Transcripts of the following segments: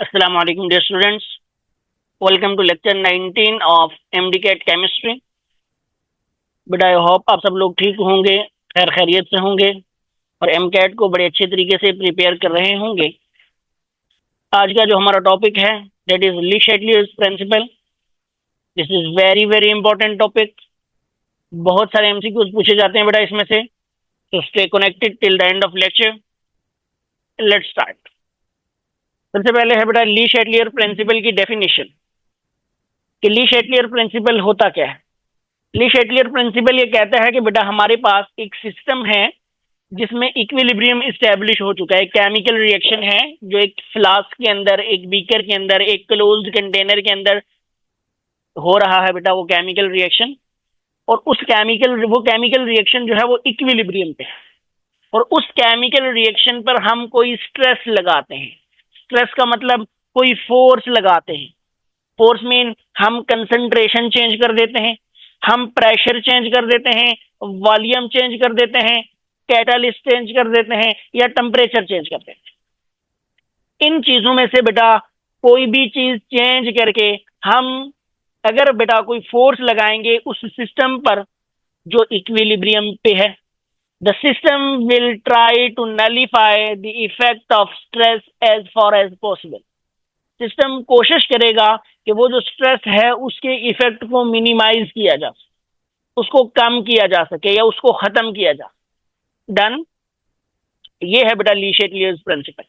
Assalamu alaikum dear students. Welcome to lecture 19 of MDCAT Chemistry. But I hope आप सब लोग ठीक होंगे, खैर खैरियत से होंगे और MCAT को बड़े अच्छे तरीके से प्रिपेयर कर रहे होंगे। आज का जो हमारा टॉपिक है that is Le Chatelier's principle. This is very very important topic. बहुत सारे MCQs पूछे जाते हैं बेटा इसमें से, तो stay connected till the end of lecture. Let's start. सबसे पहले है बेटा ली शैटलियर प्रिंसिपल की डेफिनेशन कि ली शैटलियर प्रिंसिपल होता क्या है। ली शैटलियर प्रिंसिपल ये कहता है कि बेटा हमारे पास एक सिस्टम है जिसमें इक्विलिब्रियम इस्टेब्लिश हो चुका है। केमिकल रिएक्शन है जो एक फ्लास्क के अंदर, एक बीकर के अंदर, एक क्लोज्ड कंटेनर के अंदर हो रहा है बेटा, वो केमिकल रिएक्शन। और वो केमिकल रिएक्शन जो है वो इक्विलिब्रियम पे है और उस केमिकल रिएक्शन पर हम कोई स्ट्रेस लगाते हैं। स्ट्रेस का मतलब कोई फोर्स लगाते हैं। फोर्स मीन हम कंसंट्रेशन चेंज कर देते हैं, हम प्रेशर चेंज कर देते हैं, वॉल्यूम चेंज कर देते हैं, कैटालिस्ट चेंज कर देते हैं या टेम्परेचर चेंज कर देते हैं। इन चीजों में से बेटा कोई भी चीज चेंज करके हम अगर बेटा कोई फोर्स लगाएंगे उस सिस्टम पर जो इक्विलिब्रियम पे है, the system will try to nullify the effect of stress as far as possible. System कोशिश करेगा कि वो जो स्ट्रेस है उसके इफेक्ट को मिनिमाइज किया जा सके, उसको कम किया जा सके या उसको खत्म किया जा सके। डन। ये है बेटा ली शैटलियर्स प्रिंसिपल।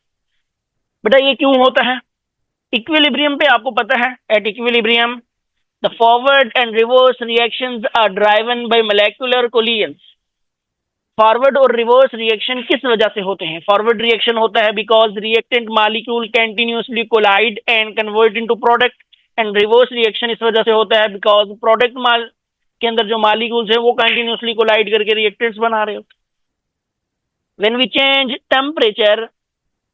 बेटा ये क्यों होता है? इक्विलिब्रियम पे आपको पता है, at equilibrium the forward and reverse reactions are driven by molecular collisions. Forward और रिवर्स रिएक्शन किस वजह से होते हैं? फॉरवर्ड रिएक्शन होता है because reactant molecule continuously collide and convert into product. And reverse reaction इस वजह से होता है बिकॉज प्रोडक्ट माल के अंदर जो मॉलिक्यूल्स है वो कंटिन्यूअसली कोलाइड करके रिएक्टेंट्स बना रहे होते। When we change temperature,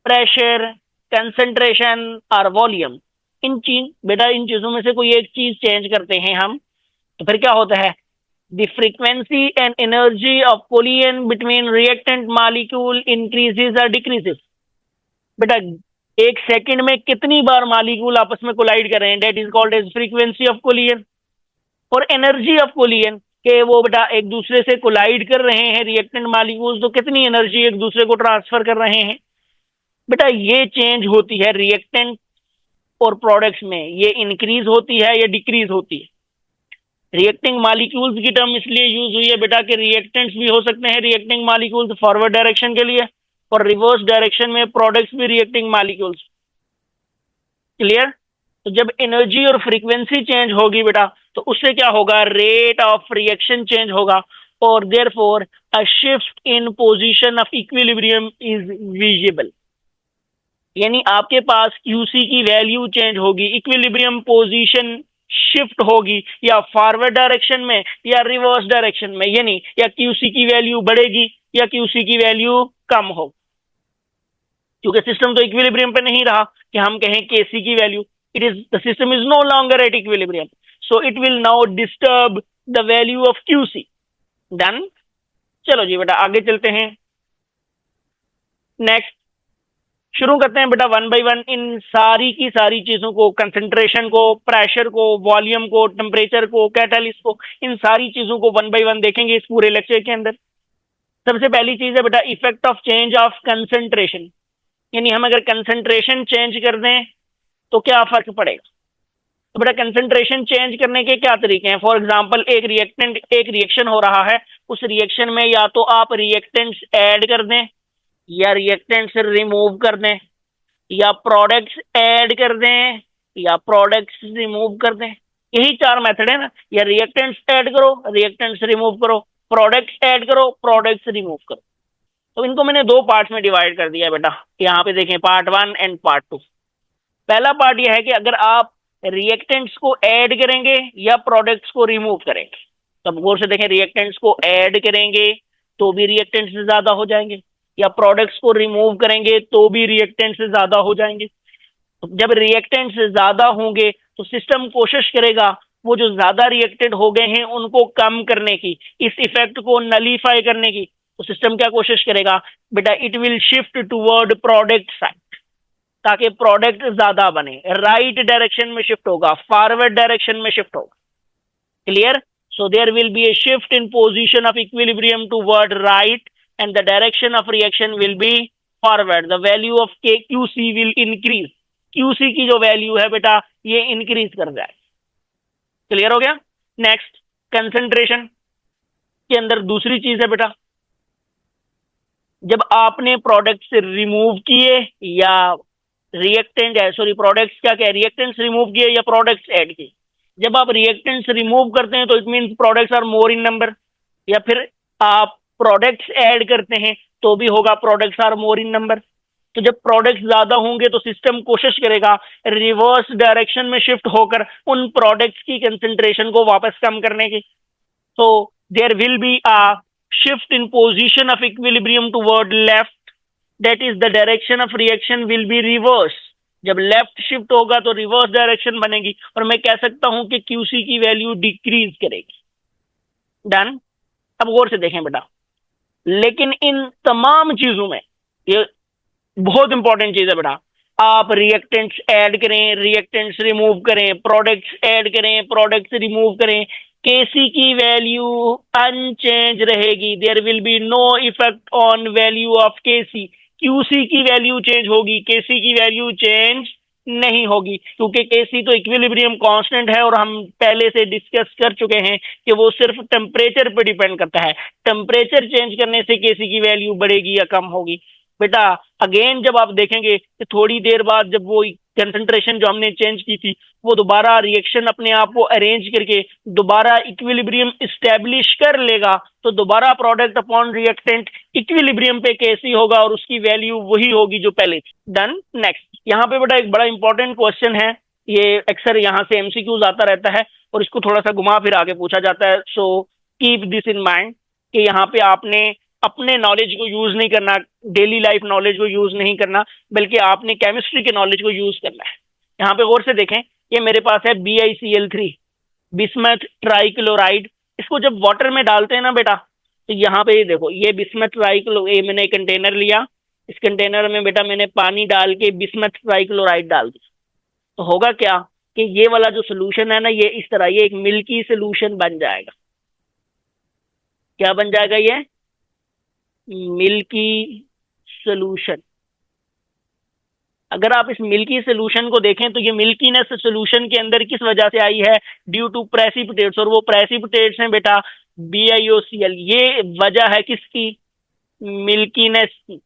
pressure, concentration और वॉल्यूम, इन चीजों में से कोई एक चीज चेंज करते हैं हम, तो फिर क्या होता है? The frequency and energy of collision between reactant molecule increases or decreases। बेटा एक सेकंड में कितनी बार मॉलिक्यूल आपस में कोलाइड कर रहे हैं, that is called as frequency of collision. और एनर्जी ऑफ कोलिजन के वो बेटा एक दूसरे से कोलाइड कर रहे हैं रिएक्टेंट मॉलिक्यूल्स, तो कितनी एनर्जी एक दूसरे को ट्रांसफर कर रहे हैं। बेटा ये चेंज होती है रिएक्टेंट और प्रोडक्ट्स में, ये इंक्रीज होती है या डिक्रीज होती है। रिएक्टिंग मॉलिक्यूल्स की टर्म इसलिए यूज हुई है बेटा कि रिएक्टेंट्स भी हो सकते हैं रिएक्टिंग मॉलिक्यूल्स फॉरवर्ड डायरेक्शन के लिए, और रिवर्स डायरेक्शन में प्रोडक्ट्स भी रिएक्टिंग मॉलिक्यूल्स। क्लियर? तो जब एनर्जी और फ्रीक्वेंसी चेंज होगी बेटा तो उससे क्या होगा? रेट ऑफ रिएक्शन चेंज होगा और therefore a shift in position of equilibrium is visible. यानी आपके पास QC की वैल्यू चेंज होगी, इक्विलिब्रियम पोजीशन शिफ्ट होगी या फॉरवर्ड डायरेक्शन में या रिवर्स डायरेक्शन में, यानी या QC की वैल्यू बढ़ेगी या QC की वैल्यू कम हो। क्योंकि सिस्टम तो इक्विलिब्रियम पे नहीं रहा कि हम कहें KC की value, the system is no longer at equilibrium, so it will now disturb the value of QC। Done. चलो जी बेटा आगे चलते हैं। नेक्स्ट शुरू करते हैं बेटा वन बाय वन इन सारी की सारी चीजों को, कंसंट्रेशन को, प्रेशर को, वॉल्यूम को, टेम्परेचर को, कैटालिस्ट को, इन सारी चीजों को वन बाय वन देखेंगे इस पूरे लेक्चर के अंदर। सबसे पहली चीज है बेटा effect of change of concentration. यानी हम अगर कंसंट्रेशन चेंज कर दें तो क्या फर्क पड़ेगा। तो बेटा कंसंट्रेशन चेंज करने के क्या तरीके हैं? फॉर एग्जाम्पल एक रिएक्शन हो रहा है, उस रिएक्शन में या तो आप रिएक्टेंट्स ऐड कर दें या रिएक्टेंट्स रिमूव कर दें, या प्रोडक्ट्स ऐड कर दें या प्रोडक्ट्स रिमूव कर दें। यही चार मेथड है ना, या रिएक्टेंट्स ऐड करो, रिएक्टेंट्स रिमूव करो, प्रोडक्ट्स ऐड करो, प्रोडक्ट्स रिमूव करो। तो इनको मैंने दो पार्ट्स में डिवाइड कर दिया बेटा। यहाँ पे देखें पार्ट 1 एंड पार्ट 2। पहला पार्ट यह है कि अगर आप रिएक्टेंट्स को ऐड करेंगे या प्रोडक्ट्स को रिमूव करेंगे, तब गौर से देखें, रिएक्टेंट्स को ऐड करेंगे तो भी रिएक्टेंट्स ज्यादा हो जाएंगे, या प्रोडक्ट्स को रिमूव करेंगे तो भी रिएक्टेंट्स ज्यादा हो जाएंगे। तो जब रिएक्टेंट्स ज्यादा होंगे तो सिस्टम कोशिश करेगा वो जो ज्यादा रिएक्टेड हो गए हैं उनको कम करने की, इस इफेक्ट को नलीफाई करने की। तो सिस्टम क्या कोशिश करेगा बेटा? It will shift toward product side. ताकि प्रोडक्ट ज्यादा बने। राइट डायरेक्शन में शिफ्ट होगा, फॉरवर्ड डायरेक्शन में शिफ्ट होगा। Clear? So there will be a shift in position of equilibrium toward right and the direction of reaction will be forward. The value of QC will increase. QC की जो value है बेटा ये increase कर जाए। Clear हो गया? Next, concentration के अंदर दूसरी चीज है बेटा, जब आपने प्रोडक्ट से रिमूव किए या रिएक्टेंट है, सॉरी प्रोडक्ट्स क्या क्या रिएक्टेंट्स रिमूव किए या प्रोडक्ट्स ऐड किए। जब आप रिएक्टेंट्स रिमूव करते हैं तो it means products are more in number, या फिर आप प्रोडक्ट्स ऐड करते हैं तो भी होगा products are more in number. तो जब प्रोडक्ट्स ज्यादा होंगे तो सिस्टम कोशिश करेगा रिवर्स डायरेक्शन में शिफ्ट होकर उन प्रोडक्ट्स की कंसंट्रेशन को वापस कम करने की। तो there will be a shift in position of equilibrium toward left, that is the direction of reaction will be reverse. जब लेफ्ट शिफ्ट होगा तो रिवर्स डायरेक्शन बनेगी और मैं कह सकता हूं कि क्यूसी की वैल्यू डिक्रीज करेगी। डन? अब गौर से देखें बेटा, लेकिन इन तमाम चीजों में ये बहुत इंपॉर्टेंट चीज है बेटा, आप रिएक्टेंट्स ऐड करें, रिएक्टेंट्स रिमूव करें, प्रोडक्ट्स ऐड करें, प्रोडक्ट्स रिमूव करें, केसी की वैल्यू अनचेंज रहेगी। There will be no effect on value of KC. QC की वैल्यू चेंज होगी, केसी की वैल्यू चेंज नहीं होगी, क्योंकि केसी तो इक्विलिब्रियम कांस्टेंट है और हम पहले से डिस्कस कर चुके हैं कि वो सिर्फ टेम्परेचर पे डिपेंड करता है। टेम्परेचर चेंज करने से केसी की वैल्यू बढ़ेगी या कम होगी। बेटा अगेन जब आप देखेंगे कि थोड़ी देर बाद जब वो कंसंट्रेशन जो हमने चेंज की थी वो दोबारा रिएक्शन अपने आप को अरेंज करके दोबारा इक्विलिब्रियम स्टैब्लिश कर लेगा, तो दोबारा प्रोडक्ट अपॉन रिएक्टेंट इक्विलिब्रियम पे कैसी होगा और उसकी वैल्यू वही होगी जो पहले थी। डन? नेक्स्ट, यहाँ पे बेटा एक बड़ा इंपॉर्टेंट क्वेश्चन है, ये अक्सर यहाँ से एमसीक्यूज आता रहता है और इसको थोड़ा सा घुमा फिरा के पूछा जाता है। So keep this in mind कि यहाँ पे आपने अपने नॉलेज को यूज नहीं करना, डेली लाइफ नॉलेज को यूज नहीं करना, बल्कि आपने केमिस्ट्री के नॉलेज को यूज करना है। यहाँ पे गौर से देखें, ये मेरे पास है BiCl3 बिस्मथ ट्राइक्लोराइड। इसको जब वाटर में डालते हैं ना बेटा, तो यहाँ पे देखो ये बिस्मथ ट्राइक्लो, ये मैंने कंटेनर लिया, इस कंटेनर में बेटा मैंने पानी डाल के बिस्मथ ट्राइक्लोराइड डाल दिया, तो होगा क्या कि ये वाला जो सोल्यूशन है ना ये इस तरह ये एक मिल्की सोल्यूशन बन जाएगा। क्या बन जाएगा? ये मिल्की सोल्यूशन। अगर आप इस मिल्की सोल्यूशन को देखें तो ये मिल्कीनेस सोल्यूशन के अंदर किस वजह से आई है? ड्यू टू प्रेसिपिटेट्स, और वो प्रेसिपिटेट्स हैं बेटा BiOCl। ये वजह है किसकी? मिल्कीनेस की।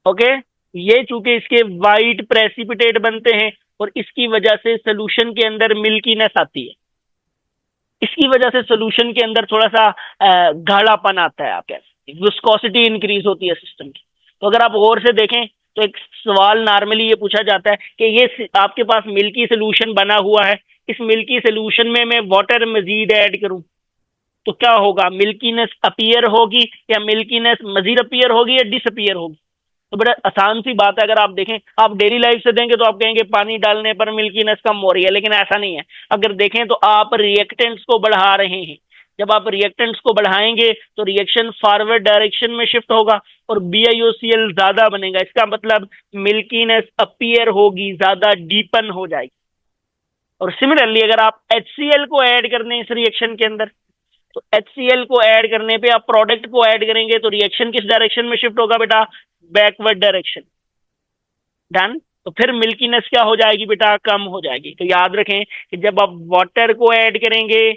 ओके, ये चूंकि इसके वाइट प्रेसिपिटेट बनते हैं और इसकी वजह से सोल्यूशन के अंदर मिल्कीनेस आती है, इसकी वजह से सोल्यूशन के अंदर थोड़ा सा गाढ़ापन आता है, आप कह सकते हैं विस्कोसिटी इंक्रीज होती है सिस्टम की। तो अगर आप गौर से देखें तो एक सवाल नॉर्मली ये पूछा जाता है कि ये आपके पास मिल्की सोल्यूशन बना हुआ है, इस मिल्की सोल्यूशन में मैं वाटर मजीद ऐड करूं तो क्या होगा? मिल्कीनेस अपीयर होगी या मिल्कीनेस मजीद अपीयर होगी या डिसअपीयर होगी? तो बड़ा आसान सी बात है, अगर आप देखें, आप डेली लाइफ से देंगे तो आप कहेंगे पानी डालने पर मिल्कीनेस कम हो रही है, लेकिन ऐसा नहीं है। अगर देखें तो आप रिएक्टेंट्स को बढ़ा रहे हैं, जब आप रिएक्टेंट्स को बढ़ाएंगे तो रिएक्शन फॉरवर्ड डायरेक्शन में शिफ्ट होगा और BiOCl ज्यादा बनेगा, इसका मतलब मिल्कीनेस अपीयर होगी, ज्यादा डीपन हो जाएगी। और सिमिलरली अगर आप HCl को ऐड कर दें इस रिएक्शन के अंदर, तो HCl को ऐड करने पे आप प्रोडक्ट को ऐड करेंगे तो रिएक्शन किस डायरेक्शन में शिफ्ट होगा बेटा? Backward direction. डन? तो फिर मिल्कीनेस क्या हो जाएगी बेटा? कम हो जाएगी। तो याद रखें कि जब आप वाटर को ऐड करेंगे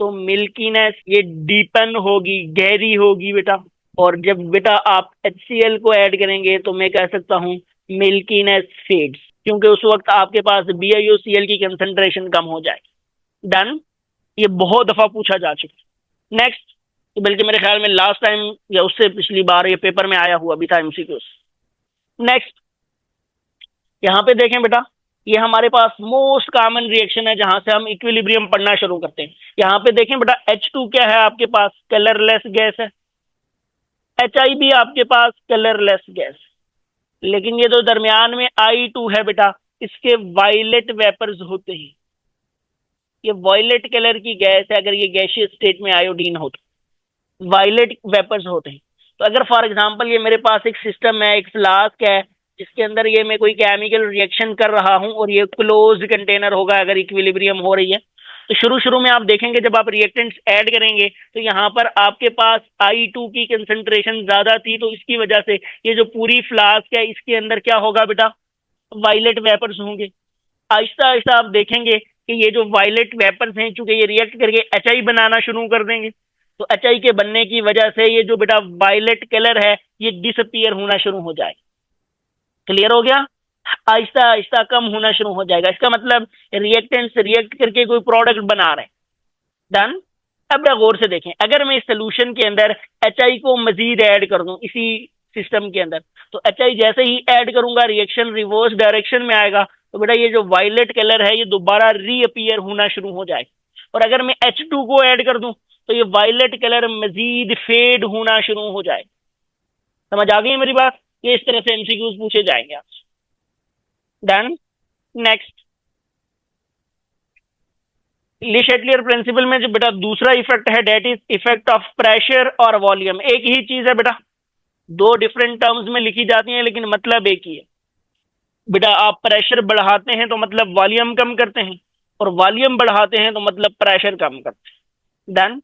तो मिल्कीनेस ये डीपन होगी, गहरी होगी बेटा, और जब बेटा आप HCl को ऐड करेंगे तो मैं कह सकता हूं मिल्कीनेस फेड्स, क्योंकि उस वक्त आपके पास BiOCl की कंसंट्रेशन कम हो जाएगी। डन? ये बहुत दफा पूछा जा चुका है। नेक्स्ट, बल्कि मेरे ख्याल में लास्ट टाइम या उससे पिछली बार ये पेपर में आया हुआ भी था MCQs। नेक्स्ट, यहां पे देखें बेटा, ये हमारे पास मोस्ट कॉमन रिएक्शन है जहां से हम इक्विलिब्रियम पढ़ना शुरू करते हैं। यहां पे देखें बेटा H2 क्या है आपके पास? कलरलेस गैस है। HI भी आपके पास कलरलेस गैस, लेकिन ये तो दरमियान में I2 है बेटा, इसके वायलेट वेपर्स होते हैं। ये वायलेट कलर की गैस है, अगर ये गैसियस स्टेट में आयोडीन हो तो वायलेट वेपर्स होते हैं। तो अगर फॉर एग्जांपल ये मेरे पास एक सिस्टम है, एक फ्लास्क है, जिसके अंदर ये मैं कोई केमिकल रिएक्शन कर रहा हूं और ये क्लोज्ड कंटेनर होगा अगर इक्विलिब्रियम हो रही है, तो शुरू शुरू में आप देखेंगे जब आप रिएक्टेंट्स ऐड करेंगे तो यहाँ पर आपके पास I2 की कंसंट्रेशन ज्यादा थी, तो इसकी वजह से ये जो पूरी फ्लास्क है इसके अंदर क्या होगा बेटा, वायलेट वेपर्स होंगे। आहिस्ता आहिस्ता आप देखेंगे कि ये जो वायलेट वेपर्स हैं चूंकि ये रिएक्ट करके HI बनाना शुरू कर देंगे, तो HI के बनने की वजह से ये जो बेटा वायलेट कलर है ये डिसअपियर होना शुरू हो जाए। क्लियर हो गया? आहिस्ता आहिस्ता कम होना शुरू हो जाएगा। इसका मतलब रिएक्टेंट से रिएक्ट करके कोई प्रोडक्ट बना रहे हैं। डन। अब गौर से देखें, अगर मैं इस सोल्यूशन के अंदर HI को मजीद ऐड कर दूं इसी सिस्टम के अंदर, तो HI जैसे ही ऐड करूंगा रिएक्शन रिवर्स डायरेक्शन में आएगा, तो बेटा ये जो वायलेट कलर है ये दोबारा रीअपियर होना शुरू हो जाए। और अगर मैं H2 को ऐड कर दूं तो ये वायलेट कलर मजीद फेड होना शुरू हो जाए। समझ आ गई मेरी बात? ये इस तरह से एमसीक्यूज पूछे जाएंगे आपसे। डन। नेक्स्ट, ले शेटलियर प्रिंसिपल में जो बेटा दूसरा इफेक्ट है that is effect of pressure और वॉल्यूम। एक ही चीज है बेटा, दो डिफरेंट टर्म्स में लिखी जाती है लेकिन मतलब एक ही है। बेटा आप प्रेशर बढ़ाते हैं तो मतलब वॉल्यूम कम करते हैं, और वॉल्यूम बढ़ाते हैं तो मतलब प्रेशर कम करते हैं। डन।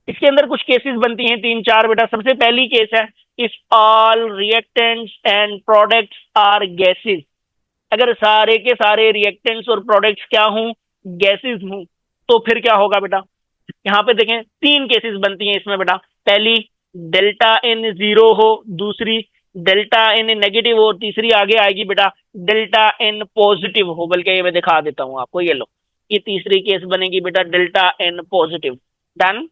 इसके अंदर कुछ केसेस बनती हैं, तीन चार बेटा। सबसे पहली केस है if all reactants and products are gases. अगर सारे के सारे रिएक्टेंट्स और प्रोडक्ट्स क्या हों, गैसेस हों, तो फिर क्या होगा बेटा? यहाँ पे देखें तीन केसेस बनती हैं इसमें बेटा। पहली डेल्टा एन जीरो हो, दूसरी डेल्टा एन नेगेटिव हो, तीसरी आगे आएगी बेटा डेल्टा एन पॉजिटिव हो। बल्कि ये मैं दिखा देता हूं आपको, ये लो, ये तीसरी केस बनेगी बेटा डेल्टा एन पॉजिटिव। डन।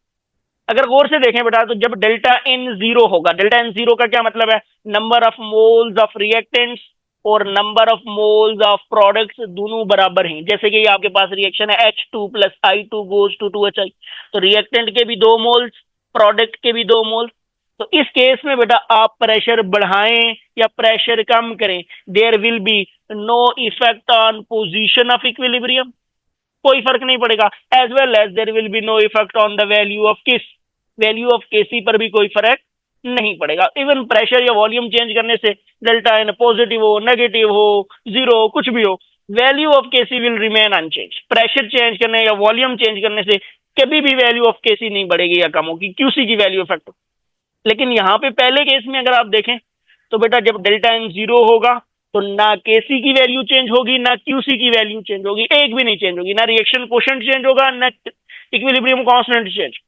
अगर गौर से देखें बेटा तो जब डेल्टा एन जीरो होगा, डेल्टा एन जीरो का क्या मतलब है, number of moles of reactants और number of moles of products दोनों बराबर हैं। जैसे कि आपके पास रिएक्शन है H2 plus I2 goes to 2HI, तो रिएक्टेंट के भी दो मोल्स, प्रोडक्ट के भी दो मोल्स। तो इस केस में बेटा आप प्रेशर बढ़ाएं या प्रेशर कम करें, there will be no effect on position of equilibrium, कोई फर्क नहीं पड़ेगा। As well as there will be no effect on the value of किस, वैल्यू ऑफ Kc पर भी कोई फर्क नहीं पड़ेगा। इवन प्रेशर या वॉल्यूम चेंज करने से डेल्टा एन पॉजिटिव हो, नेगेटिव हो, जीरो हो, कुछ भी हो, value of Kc will remain unchange. Pressure change करने या वॉल्यूम चेंज करने से कभी भी वैल्यू ऑफ Kc नहीं बढ़ेगी या कम होगी, QC की वैल्यू इफेक्ट। लेकिन यहाँ पे पहले केस में अगर आप देखें तो बेटा जब डेल्टा एन जीरो होगा तो ना Kc की वैल्यू चेंज होगी ना QC की वैल्यू चेंज होगी, एक भी नहीं चेंज होगी, ना रिएक्शन कोशेंट चेंज होगा ना इक्विलिब्रियम कांस्टेंट चेंज।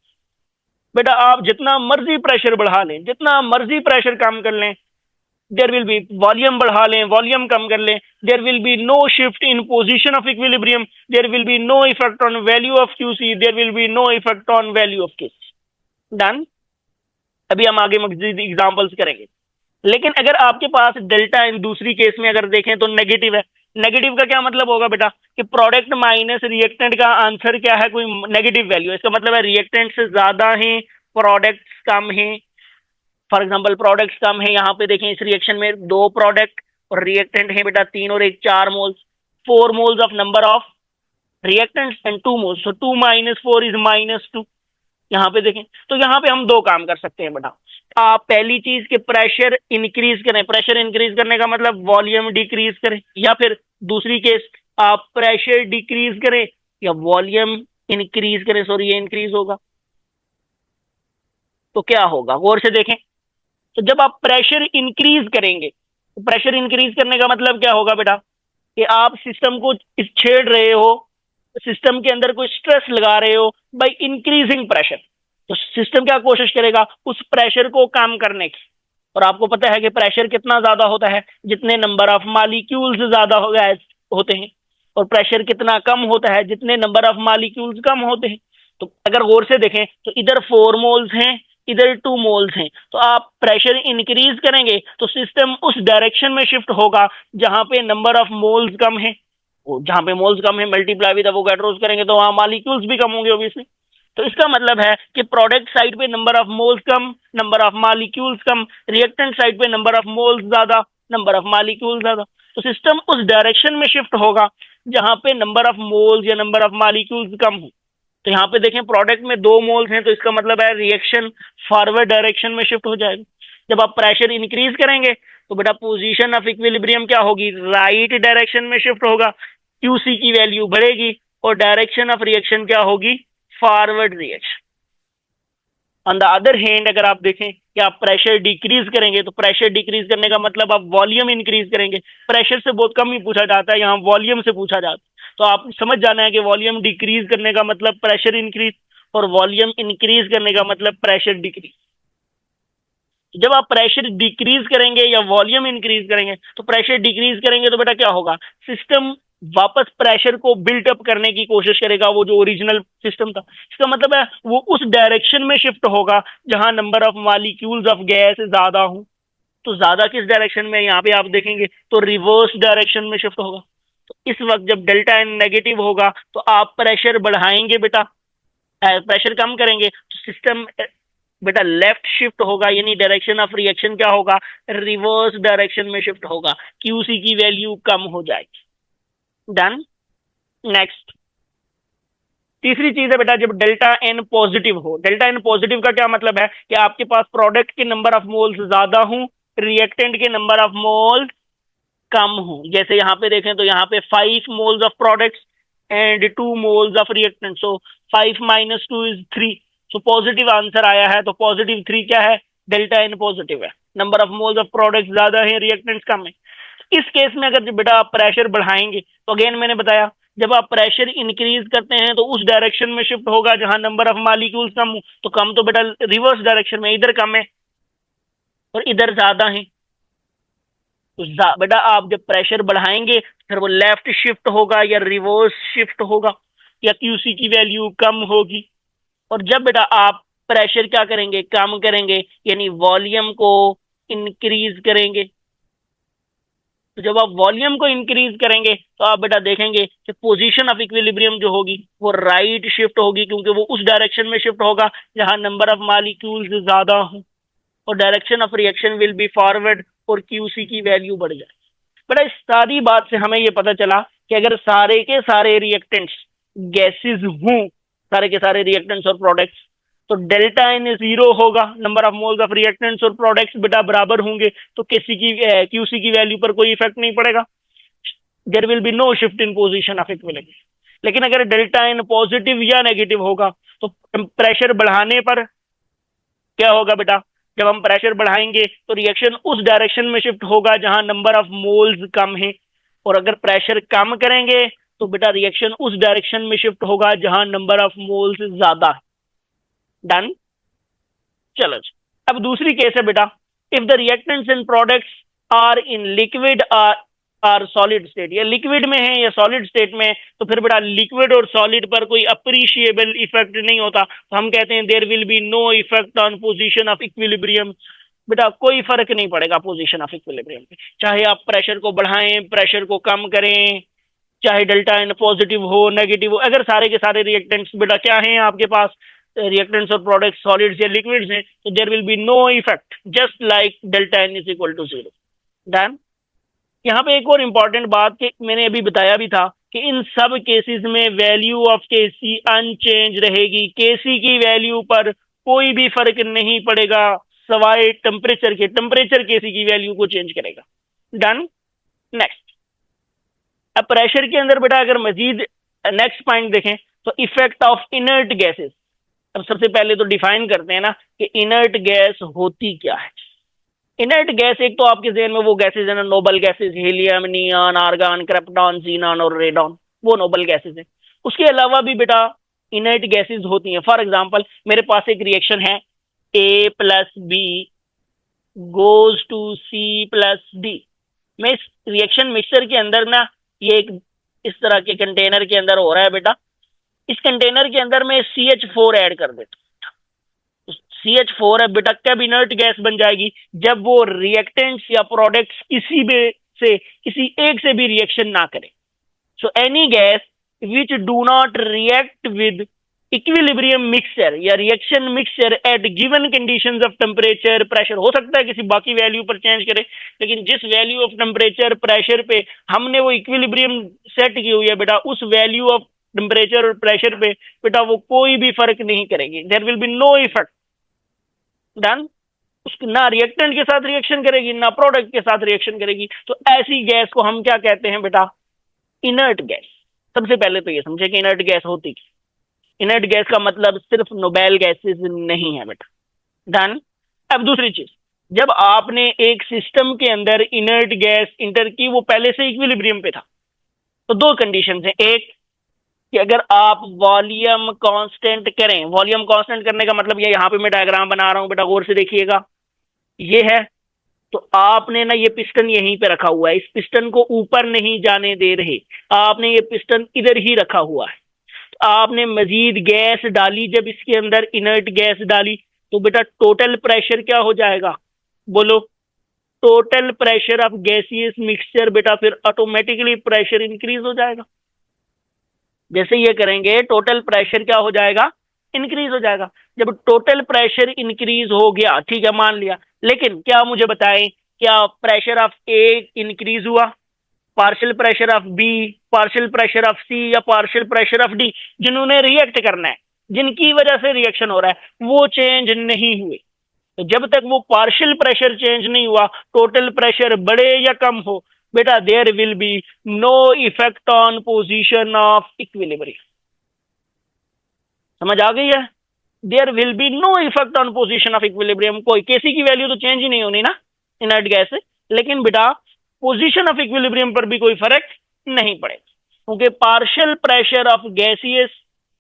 बेटा आप जितना मर्जी प्रेशर बढ़ा लें, जितना मर्जी प्रेशर कम कर लें, देयर विल बी, वॉल्यूम बढ़ा लें, वॉल्यूम कम कर लें, there will be no shift in position of equilibrium, there will be no effect on value of QC, there will be no effect on value of Kc। Done. अभी हम आगे मजीद examples करेंगे। लेकिन अगर आपके पास डेल्टा इन दूसरी केस में अगर देखें तो नेगेटिव है। नेगेटिव का क्या मतलब होगा बेटा कि प्रोडक्ट माइनस रिएक्टेंट का आंसर क्या है, कोई नेगेटिव वैल्यू। इसका मतलब है रिएक्टेंट से ज्यादा है, प्रोडक्ट्स कम है। फॉर एग्जांपल प्रोडक्ट्स कम है, यहाँ पे देखें इस रिएक्शन में दो प्रोडक्ट और रिएक्टेंट है बेटा तीन और एक, 4 moles, 4 moles of number of reactants and 2 moles, so 2 - 4 is -2। यहाँ पे देखें तो यहाँ पे हम दो काम कर सकते हैं बेटा। आप पहली चीज के प्रेशर इंक्रीज करें, प्रेशर इंक्रीज करने का मतलब वॉल्यूम डिक्रीज करें, या फिर दूसरी केस आप प्रेशर डिक्रीज करें या वॉल्यूम इंक्रीज करें, सॉरी ये इंक्रीज होगा। तो क्या होगा, गौर से देखें। तो जब आप प्रेशर इंक्रीज करेंगे, तो प्रेशर इंक्रीज करने का मतलब क्या होगा बेटा कि आप सिस्टम को छेड़ रहे हो, सिस्टम के अंदर कोई स्ट्रेस लगा रहे हो बाय इंक्रीजिंग प्रेशर। तो सिस्टम क्या कोशिश करेगा, उस प्रेशर को कम करने की। और आपको पता है कि प्रेशर कितना ज्यादा होता है, जितने नंबर ऑफ मॉलिक्यूल्स ज्यादा होते हैं, और प्रेशर कितना कम होता है, जितने नंबर ऑफ मॉलिक्यूल्स कम होते हैं। तो अगर गौर से देखें तो इधर 4 मोल्स हैं, इधर 2 मोल्स हैं, तो आप प्रेशर इंक्रीज करेंगे तो सिस्टम उस डायरेक्शन में शिफ्ट होगा जहां पे नंबर ऑफ मोल्स कम है। जहां पे मोल्स कम है मल्टीप्लाई विद एवोगाड्रोस करेंगे तो वहां मॉलिक्यूल्स भी कम होंगे ऑब्वियसली। तो इसका मतलब है कि प्रोडक्ट साइड पे number of moles come, number of molecules come, reactant side पे नंबर ऑफ मोल्स ज्यादा, नंबर ऑफ मॉलिक्यूल्स ज्यादा। तो सिस्टम उस डायरेक्शन में शिफ्ट होगा जहां पे नंबर ऑफ मोल्स या नंबर ऑफ मॉलिक्यूल्स कम हो। तो यहाँ पे देखें प्रोडक्ट में 2 मोल्स हैं, तो इसका मतलब है रिएक्शन फॉरवर्ड डायरेक्शन में शिफ्ट हो जाएगा। जब आप प्रेशर इंक्रीज करेंगे तो बेटा पोजीशन ऑफ इक्विलिब्रियम क्या होगी, राइट डायरेक्शन में शिफ्ट होगा, क्यूसी की वैल्यू बढ़ेगी और डायरेक्शन ऑफ रिएक्शन क्या होगी, forward reaction. On the other hand अगर आप देखें कि आप प्रेशर डिक्रीज करेंगे तो प्रेशर डिक्रीज करने का मतलब आप वॉल्यूम इंक्रीज करेंगे, प्रेशर से बहुत कम ही पूछा जाता है, यहाँ वॉल्यूम से पूछा जाता है। तो आप समझ जाना है कि वॉल्यूम डिक्रीज करने का मतलब प्रेशर इंक्रीज और वॉल्यूम इंक्रीज करने का मतलब प्रेशर डिक्रीज। जब आप प्रेशर डिक्रीज करेंगे या वॉल्यूम इंक्रीज करेंगे, तो प्रेशर डिक्रीज करेंगे तो बेटा क्या होगा, सिस्टम वापस प्रेशर को बिल्ट अप करने की कोशिश करेगा, वो जो ओरिजिनल सिस्टम था। इसका मतलब है वो उस डायरेक्शन में शिफ्ट होगा जहां number of molecules of gas ज्यादा हो। तो ज्यादा किस डायरेक्शन में, यहाँ पे आप देखेंगे तो रिवर्स डायरेक्शन में शिफ्ट होगा। तो इस वक्त जब डेल्टा एन नेगेटिव होगा तो आप प्रेशर बढ़ाएंगे बेटा, प्रेशर कम करेंगे तो सिस्टम बेटा लेफ्ट शिफ्ट होगा, यानी डायरेक्शन ऑफ रिएक्शन क्या होगा, रिवर्स डायरेक्शन में शिफ्ट होगा, क्यूसी की वैल्यू कम हो जाएगी। डन। नेक्स्ट तीसरी चीज है बेटा, जब डेल्टा एन पॉजिटिव हो। डेल्टा एन पॉजिटिव का क्या मतलब है कि आपके पास प्रोडक्ट के नंबर ऑफ मोल्स ज्यादा हो, रिएक्टेंट के नंबर ऑफ मोल्स कम हो। जैसे यहाँ पे देखें तो यहाँ पे 5 moles of products and 2 moles of reactant, so 5 minus 2 is 3। So positive answer आया है, तो पॉजिटिव 3 क्या है, डेल्टा एन पॉजिटिव है, number of moles of products ज्यादा है, रिएक्टेंट्स कम है। इस केस में अगर बेटा आप प्रेशर बढ़ाएंगे तो अगेन मैंने बताया जब आप प्रेशर इंक्रीज करते हैं तो उस डायरेक्शन में शिफ्ट होगा जहां नंबर ऑफ मॉलिक्यूल्स कम हो। तो कम तो बेटा रिवर्स डायरेक्शन में, इधर कम है और इधर ज्यादा है। तो बेटा आप जब प्रेशर बढ़ाएंगे फिर वो लेफ्ट शिफ्ट होगा या रिवर्स शिफ्ट होगा या क्यूसी की वैल्यू कम होगी। और जब बेटा आप प्रेशर क्या करेंगे, कम करेंगे, यानी वॉल्यूम को इंक्रीज करेंगे। तो जब आप वॉल्यूम को इंक्रीज करेंगे तो आप बेटा देखेंगे कि पोजीशन ऑफ इक्विलिब्रियम जो होगी वो राइट शिफ्ट होगी, क्योंकि वो उस डायरेक्शन में शिफ्ट होगा जहां नंबर ऑफ मॉलिक्यूल्स ज्यादा हो और direction of reaction will B forward और क्यूसी की वैल्यू बढ़ जाए। बेटा इस सारी बात से हमें ये पता चला कि अगर सारे के सारे रिएक्टेंट्स गैसेज हों, सारे के सारे रिएक्टेंट्स और प्रोडक्ट्स, तो डेल्टा एन 0 होगा, number of moles of reactants और प्रोडक्ट्स बेटा बराबर होंगे, तो क्यूसी की वैल्यू पर कोई इफेक्ट नहीं पड़ेगा, there will be no shift in position of equilibrium. लेकिन अगर डेल्टा एन पॉजिटिव या नेगेटिव होगा तो प्रेशर बढ़ाने पर क्या होगा बेटा, जब हम प्रेशर बढ़ाएंगे तो रिएक्शन उस डायरेक्शन में शिफ्ट होगा जहां नंबर ऑफ मोल्स कम है, और अगर प्रेशर कम करेंगे तो बेटा रिएक्शन उस डायरेक्शन में शिफ्ट होगा जहां नंबर ऑफ मोल्स ज्यादा है। डन। चलो जी, अब दूसरी केस है बेटा, if the reactants and products are in liquid or solid state, या लिक्विड में है या सॉलिड स्टेट में, तो फिर बेटा लिक्विड और सॉलिड पर कोई अप्रिशिएबल इफेक्ट नहीं होता, तो हम कहते हैं there will be no effect on position of equilibrium. बेटा कोई फर्क नहीं पड़ेगा पोजीशन ऑफ इक्विलिब्रियम पे, चाहे आप प्रेशर को बढ़ाएं, प्रेशर को कम करें, चाहे डेल्टा एन पॉजिटिव हो नेगेटिव हो, अगर सारे के सारे रिएक्टेंट्स बेटा क्या हैं आपके पास, रिएक्टेंट्स और प्रोडक्ट्स सॉलिड्स या लिक्विड्स हैं, तो there will be no effect, just like delta N is equal to 0। Done. यहाँ पे एक और इंपॉर्टेंट बात कि मैंने अभी बताया भी था कि इन सब केसेस में वैल्यू ऑफ केसी अनचेंज रहेगी, केसी की वैल्यू पर कोई भी फर्क नहीं पड़ेगा सवाए टेम्परेचर के, टेम्परेचर केसी की वैल्यू को चेंज करेगा। डन। नेक्स्ट, अब प्रेशर के अंदर बेटा अगर मजीद नेक्स्ट पॉइंट देखें तो इफेक्ट ऑफ इनर्ट गैसेस। अब सबसे पहले तो डिफाइन करते हैं ना कि इनर्ट गैस होती क्या है। इनर्ट गैस एक तो आपके जहन में वो गैसेज है ना, noble gases, helium, neon, argon, krypton, xenon और रेडॉन, वो नोबल गैसेज है। उसके अलावा भी बेटा इनर्ट गैसेज होती हैं। फॉर एग्जांपल मेरे पास एक रिएक्शन है, A plus B goes to C plus D. मैं इस रिएक्शन मिक्सचर के अंदर ना, ये एक इस तरह के कंटेनर के अंदर हो रहा है बेटा, इस कंटेनर के अंदर मैं CH4 ऐड कर देता हूँ। CH4 है बेटा, कब इनर्ट गैस बन जाएगी, जब वो रिएक्टेंट्स या प्रोडक्ट्स किसी एक से भी रिएक्शन ना करे। So any gas which do not react with equilibrium mixture या reaction mixture at given conditions of temperature pressure, हो सकता है किसी बाकी वैल्यू पर चेंज करे, लेकिन जिस वैल्यू ऑफ टेम्परेचर प्रेशर पे हमने वो इक्विलिब्रियम सेट की हुई है बेटा, उस वैल्यू ऑफ टेम्परेचर और प्रेशर पे बेटा वो कोई भी फर्क नहीं करेगी, there will be no effect. Done. उसकी ना रिएक्टेंट के साथ रिएक्शन करेगी ना प्रोडक्ट के साथ रिएक्शन करेगी, तो ऐसी गैस को हम क्या कहते हैं बेटा? Inert gas. सबसे पहले तो ये समझे कि इनर्ट गैस होती क्या। इनर्ट गैस का मतलब सिर्फ नोबेल गैसेस नहीं है बेटा। डन। अब दूसरी चीज, जब आपने एक सिस्टम के अंदर इनर्ट गैस इंटर की, वो पहले से इक्विलिब्रियम पे था, तो दो कंडीशन है। एक कि अगर आप वॉल्यूम कांस्टेंट करें, वॉल्यूम कांस्टेंट करने का मतलब ये, यहां पे मैं डायग्राम बना रहा हूं बेटा, गौर से देखिएगा, ये है। तो आपने ना ये पिस्टन यहीं पे रखा हुआ है, इस पिस्टन को ऊपर नहीं जाने दे रहे, आपने ये पिस्टन इधर ही रखा हुआ है। तो आपने मजीद गैस डाली, जब इसके अंदर इनर्ट गैस डाली, तो बेटा टोटल प्रेशर क्या हो जाएगा? बोलो। Total pressure of gaseous mixture बेटा फिर ऑटोमेटिकली प्रेशर इंक्रीज हो जाएगा। जैसे ये करेंगे टोटल प्रेशर क्या हो जाएगा? इंक्रीज हो जाएगा। जब टोटल प्रेशर इंक्रीज हो गया, ठीक है मान लिया, लेकिन क्या मुझे बताएं, क्या प्रेशर ऑफ ए इंक्रीज हुआ, partial pressure of B, partial pressure of C, या पार्शियल प्रेशर ऑफ डी, जिन्होंने रिएक्ट करना है, जिनकी वजह से रिएक्शन हो रहा है, वो चेंज नहीं हुए। तो जब तक वो पार्शियल प्रेशर चेंज नहीं हुआ, टोटल प्रेशर बढ़े या कम हो, बेटा there will be no effect on position of equilibrium. समझ आ गई है? There will be no effect on position of equilibrium. कोई केसी की वैल्यू तो चेंज ही नहीं होनी ना इनर्ट गैस से, लेकिन बेटा पोजीशन ऑफ इक्विलिब्रियम पर भी कोई फर्क नहीं पड़ेगा, क्योंकि partial pressure of gaseous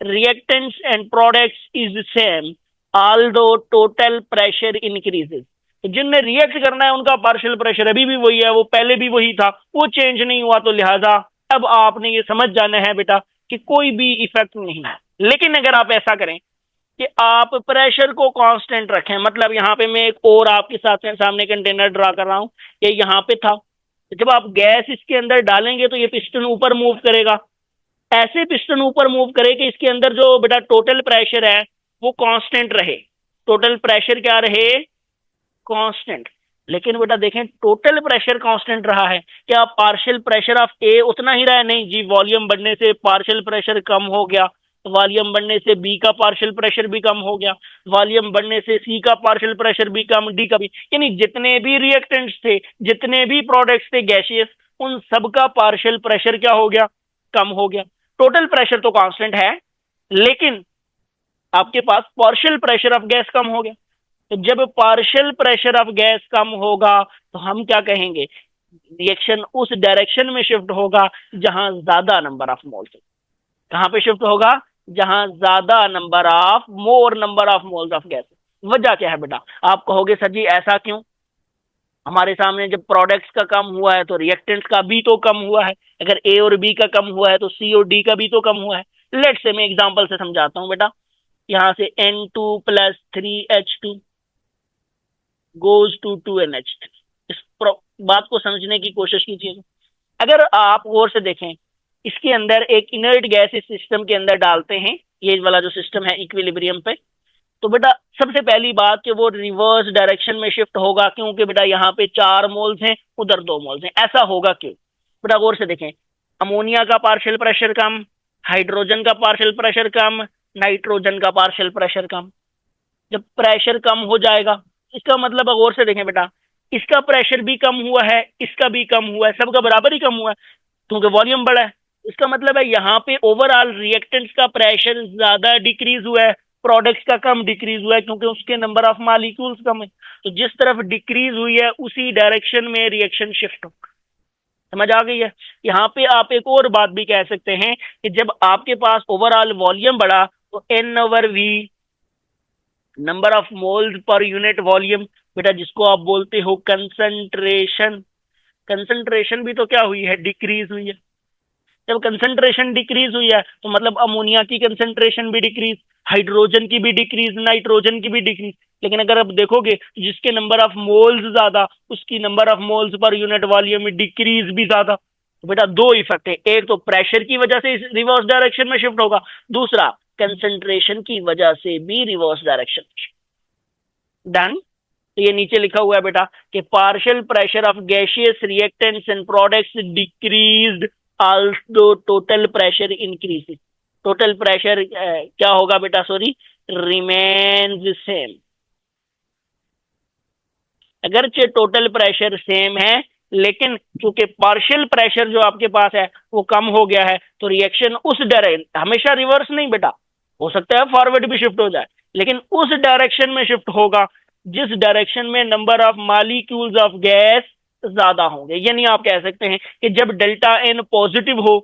reactants and products is same although total pressure increases. जिनने रिएक्ट करना है उनका पार्शियल प्रेशर अभी भी वही है, वो पहले भी वही था, वो चेंज नहीं हुआ। तो लिहाजा अब आपने ये समझ जाना है बेटा कि कोई भी इफेक्ट नहीं है। लेकिन अगर आप ऐसा करें कि आप प्रेशर को कांस्टेंट रखें, मतलब यहां पे मैं एक और आपके साथ सामने कंटेनर ड्रा कर रहा हूं, ये यहां पे था, तो जब आप गैस इसके अंदर डालेंगे तो ये पिस्टन ऊपर मूव करेगा, ऐसे पिस्टन ऊपर मूव करे कि इसके अंदर जो बेटा टोटल प्रेशर है वो कांस्टेंट रहे। टोटल प्रेशर क्या रहे? कांस्टेंट। लेकिन बेटा देखें, टोटल प्रेशर कांस्टेंट रहा है, क्या पार्शियल प्रेशर ऑफ ए उतना ही रहा है? नहीं जी, वॉल्यूम बढ़ने से पार्शियल प्रेशर कम हो गया, वॉल्यूम बढ़ने से बी का पार्शियल प्रेशर भी कम हो गया, वॉल्यूम बढ़ने से सी का पार्शियल प्रेशर भी कम, डी का भी, यानी जितने भी रिएक्टेंट्स थे, जितने भी प्रोडक्ट्स थे गैसियस, उन सब का पार्शियल प्रेशर क्या हो गया? कम हो गया। टोटल प्रेशर तो कांस्टेंट है, लेकिन आपके पास पार्शियल प्रेशर ऑफ गैस कम हो गया। तो जब पार्शियल प्रेशर ऑफ गैस कम होगा तो हम क्या कहेंगे? रिएक्शन उस डायरेक्शन में शिफ्ट होगा जहां ज्यादा नंबर ऑफ मोल्स। कहां पे शिफ्ट होगा? जहां ज्यादा number of, more number of moles of gas. वजह क्या है बेटा? आप कहोगे सर जी ऐसा क्यों? हमारे सामने जब प्रोडक्ट्स का कम हुआ है तो रिएक्टेंट्स का भी तो कम हुआ है, अगर ए और बी का कम हुआ है तो सी और डी का भी तो कम हुआ है। लेट्स से मैं एग्जांपल से समझाता हूं बेटा, यहां से N2 plus 3H2 goes to 2NH3। इस बात को समझने की कोशिश कीजिए। अगर आप गौर से देखें, इसके अंदर एक इनर्ट गैस इस सिस्टम के अंदर डालते हैं, ये वाला जो सिस्टम है इक्विलिब्रियम पे, तो बेटा सबसे पहली बात कि वो रिवर्स डायरेक्शन में शिफ्ट होगा, क्योंकि बेटा यहाँ पे 4 मोल्स हैं, उधर 2 मोल्स हैं। ऐसा होगा क्यों? बेटा गौर से देखें, अमोनिया का पार्शियल प्रेशर कम, हाइड्रोजन का पार्शियल प्रेशर कम, नाइट्रोजन का पार्शियल प्रेशर कम। जब प्रेशर कम हो जाएगा, इसका मतलब गौर से देखें बेटा, इसका प्रेशर भी कम हुआ है, इसका भी कम हुआ है, सबका बराबर ही कम हुआ है, क्योंकि वॉल्यूम बढ़ा है। इसका मतलब है यहाँ पे ओवरऑल रिएक्टेंट्स का प्रेशर ज्यादा डिक्रीज हुआ है, प्रोडक्ट्स का कम डिक्रीज हुआ है, क्योंकि उसके नंबर ऑफ मॉलिक्यूल्स कम है। तो जिस तरफ डिक्रीज हुई है उसी डायरेक्शन में रिएक्शन शिफ्ट होगा। समझ आ गई है? यहाँ पे आप एक और बात भी कह सकते हैं कि जब आपके पास ओवरऑल वॉल्यूम बढ़ा तो N/V, number of moles per unit volume, बेटा जिसको आप बोलते हो कंसंट्रेशन, कंसंट्रेशन भी तो क्या हुई है? डिक्रीज हुई है। जब कंसंट्रेशन डिक्रीज हुई है तो मतलब अमोनिया की कंसंट्रेशन भी डिक्रीज, हाइड्रोजन की भी डिक्रीज, नाइट्रोजन की भी डिक्रीज। लेकिन अगर आप देखोगे जिसके नंबर ऑफ मोल्स ज्यादा, उसकी number of moles per unit volume में डिक्रीज भी ज्यादा। तो बेटा दो इफेक्ट है, एक तो प्रेशर की वजह से रिवर्स डायरेक्शन में शिफ्ट होगा, दूसरा कंसंट्रेशन की वजह से भी रिवर्स डायरेक्शन। डन। तो ये नीचे लिखा हुआ है बेटा कि partial pressure of gaseous reactants and products decreased also total pressure increase. Total pressure क्या होगा बेटा? Sorry, remains same. अगरचे टोटल प्रेशर सेम है, लेकिन चूंकि पार्शियल प्रेशर जो आपके पास है वो कम हो गया है, तो रिएक्शन उस डायरेक्शन, हमेशा रिवर्स नहीं बेटा, हो सकता है फॉरवर्ड भी शिफ्ट हो जाए, लेकिन उस डायरेक्शन में शिफ्ट होगा जिस डायरेक्शन में number of molecules of gas ज्यादा होंगे। यानी आप कह सकते हैं कि जब डेल्टा एन पॉजिटिव हो,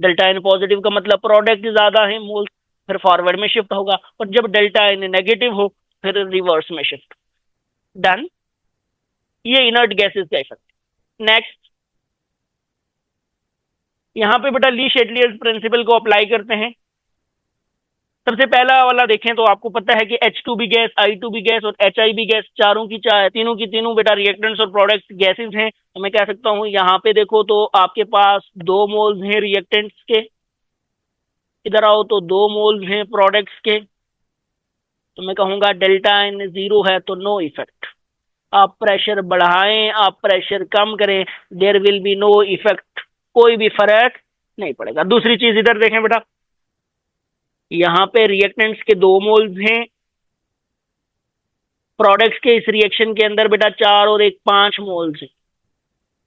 डेल्टा एन पॉजिटिव का मतलब प्रोडक्ट ज्यादा है मोल, फिर फॉरवर्ड में शिफ्ट होगा, और जब डेल्टा एन नेगेटिव हो फिर रिवर्स में शिफ्ट। डन। ये इनर्ट गैसेस का इफेक्ट। नेक्स्ट, यहां पे बेटा ली शेटलियर्स प्रिंसिपल को अप्लाई करते हैं। सबसे पहला वाला देखें तो आपको पता है कि H2 भी गैस, I2 भी गैस और HI भी गैस, तीनों की तीनों बेटा रिएक्टेंट्स और प्रोडक्ट्स गैसेस हैं। तो मैं कह सकता हूं यहां पे देखो तो आपके पास 2 मोल्स हैं रिएक्टेंट्स के, इधर आओ तो 2 मोल्स हैं प्रोडक्ट्स के। तो मैं कहूंगा डेल्टा एन जीरो है तो नो इफेक्ट। आप प्रेशर बढ़ाएं, आप प्रेशर कम करें, there will be no effect, कोई भी फर्क नहीं पड़ेगा। दूसरी चीज इधर देखें बेटा, यहां पे रिएक्टेंट्स के 2 मोल्स हैं, प्रोडक्ट्स के इस रिएक्शन के अंदर बेटा 4 और 1 5 मोल्स हैं,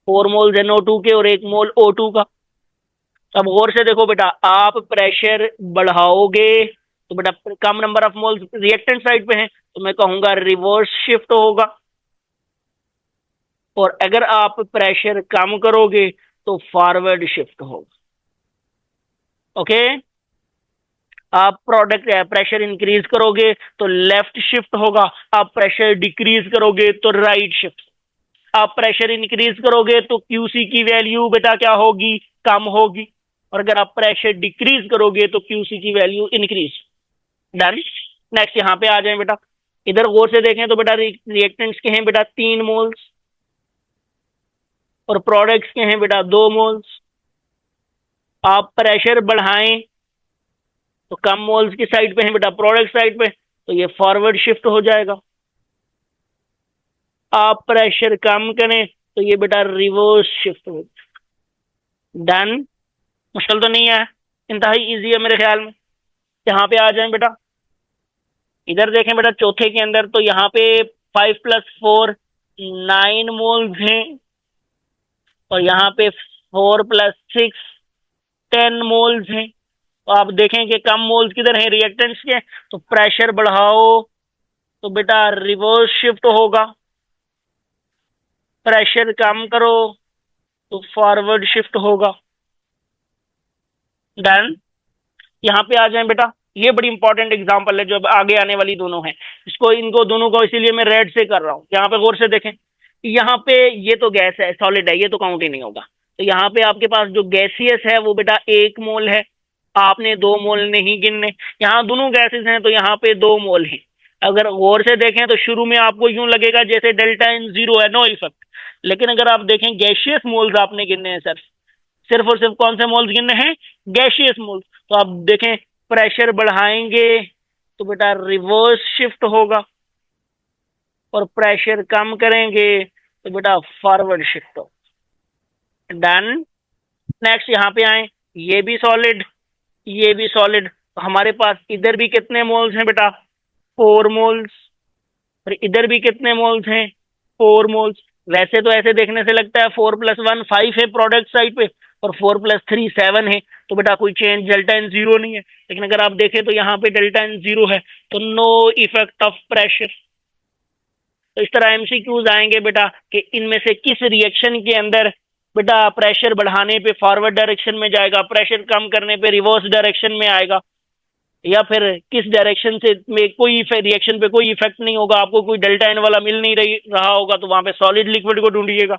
4 मोल्स NO2 के और 1 मोल O2 का। अब गौर से देखो बेटा, आप प्रेशर बढ़ाओगे तो बेटा कम number of moles reactant side पे हैं, तो मैं कहूंगा रिवर्स शिफ्ट होगा, और अगर आप प्रेशर कम करोगे तो फॉरवर्ड शिफ्ट होगा। ओके, आप प्रोडक्ट प्रेशर इंक्रीज करोगे तो लेफ्ट शिफ्ट होगा, आप प्रेशर डिक्रीज करोगे तो राइट शिफ्ट। आप प्रेशर इंक्रीज करोगे तो क्यूसी की वैल्यू बेटा क्या होगी, कम होगी, और अगर आप प्रेशर डिक्रीज करोगे तो क्यूसी की वैल्यू इंक्रीज। डन। नेक्स्ट यहां पे आ जाए बेटा, इधर गौर से देखें तो बेटा रिएक्टेंट्स के हैं बेटा 3 मोल्स और प्रोडक्ट्स के हैं बेटा 2 मोल्स। आप प्रेशर बढ़ाएं तो कम मोल्स की साइड पे है बेटा प्रोडक्ट साइड पे, तो ये फॉरवर्ड शिफ्ट हो जाएगा। आप प्रेशर कम करें तो ये बेटा रिवर्स शिफ्ट हो। डन। मुश्किल तो नहीं है, इंतहाई इजी है मेरे ख्याल में। यहाँ पे आ जाए बेटा, इधर देखें बेटा चौथे के अंदर, तो यहाँ पे 5 + 4 9 मोल्स हैं, और यहाँ पे 4 + 6 10 मोल्स हैं। तो आप देखें कि कम मोल्स किधर हैं, रिएक्टेंट्स के, तो प्रेशर बढ़ाओ तो बेटा रिवर्स शिफ्ट होगा, प्रेशर कम करो तो फॉरवर्ड शिफ्ट होगा। डन। यहाँ पे आ जाए बेटा, ये बड़ी इंपॉर्टेंट एग्जांपल है जो अब आगे आने वाली दोनों है, इसको इनको दोनों को इसीलिए मैं रेड से कर रहा हूँ। यहाँ पे गौर से देखें, यहाँ पे ये तो गैस है, सॉलिड है, ये तो काउंट ही नहीं होगा। तो यहाँ पे आपके पास जो गैसियस है वो बेटा 1 मोल है, आपने 2 मोल नहीं गिनने। यहाँ दोनों गैसेस हैं तो यहाँ पे 2 मोल हैं। अगर गौर से देखें तो शुरू में आपको यूं लगेगा जैसे डेल्टा एन जीरो है, नो इफेक्ट, लेकिन अगर आप देखें गैशियस मोल्स आपने गिनने हैं सर, सिर्फ और सिर्फ कौन से मोल्स गिनने हैं, गैशियस मोल्स। तो आप देखें प्रेशर बढ़ाएंगे तो बेटा रिवर्स शिफ्ट होगा, और प्रेशर कम करेंगे तो बेटा फॉरवर्ड शिफ्ट होगा। डन। नेक्स्ट यहाँ पे आए, ये भी सॉलिड, ये भी सॉलिड, तो हमारे पास इधर भी कितने मोल्स हैं बेटा, 4 मोल्स, और इधर भी कितने मोल्स हैं, 4 मोल्स। वैसे तो ऐसे देखने से लगता है 4 + 1 5 है प्रोडक्ट साइड पे, और 4 + 3 7 है, तो बेटा कोई चेंज, डेल्टा एन जीरो नहीं है। लेकिन अगर आप देखें तो यहाँ पे डेल्टा एन जीरो है, तो नो इफेक्ट ऑफ प्रेशर। तो इस तरह एमसीक्यूज आएंगे बेटा कि इनमें से किस रिएक्शन के अंदर बेटा प्रेशर बढ़ाने पे फॉरवर्ड डायरेक्शन में जाएगा, प्रेशर कम करने पे रिवर्स डायरेक्शन में आएगा, या फिर किस डायरेक्शन से में कोई रिएक्शन पे कोई इफेक्ट नहीं होगा, आपको कोई डेल्टा एन वाला मिल नहीं रहा होगा, तो वहां पे सॉलिड लिक्विड को ढूंढिएगा।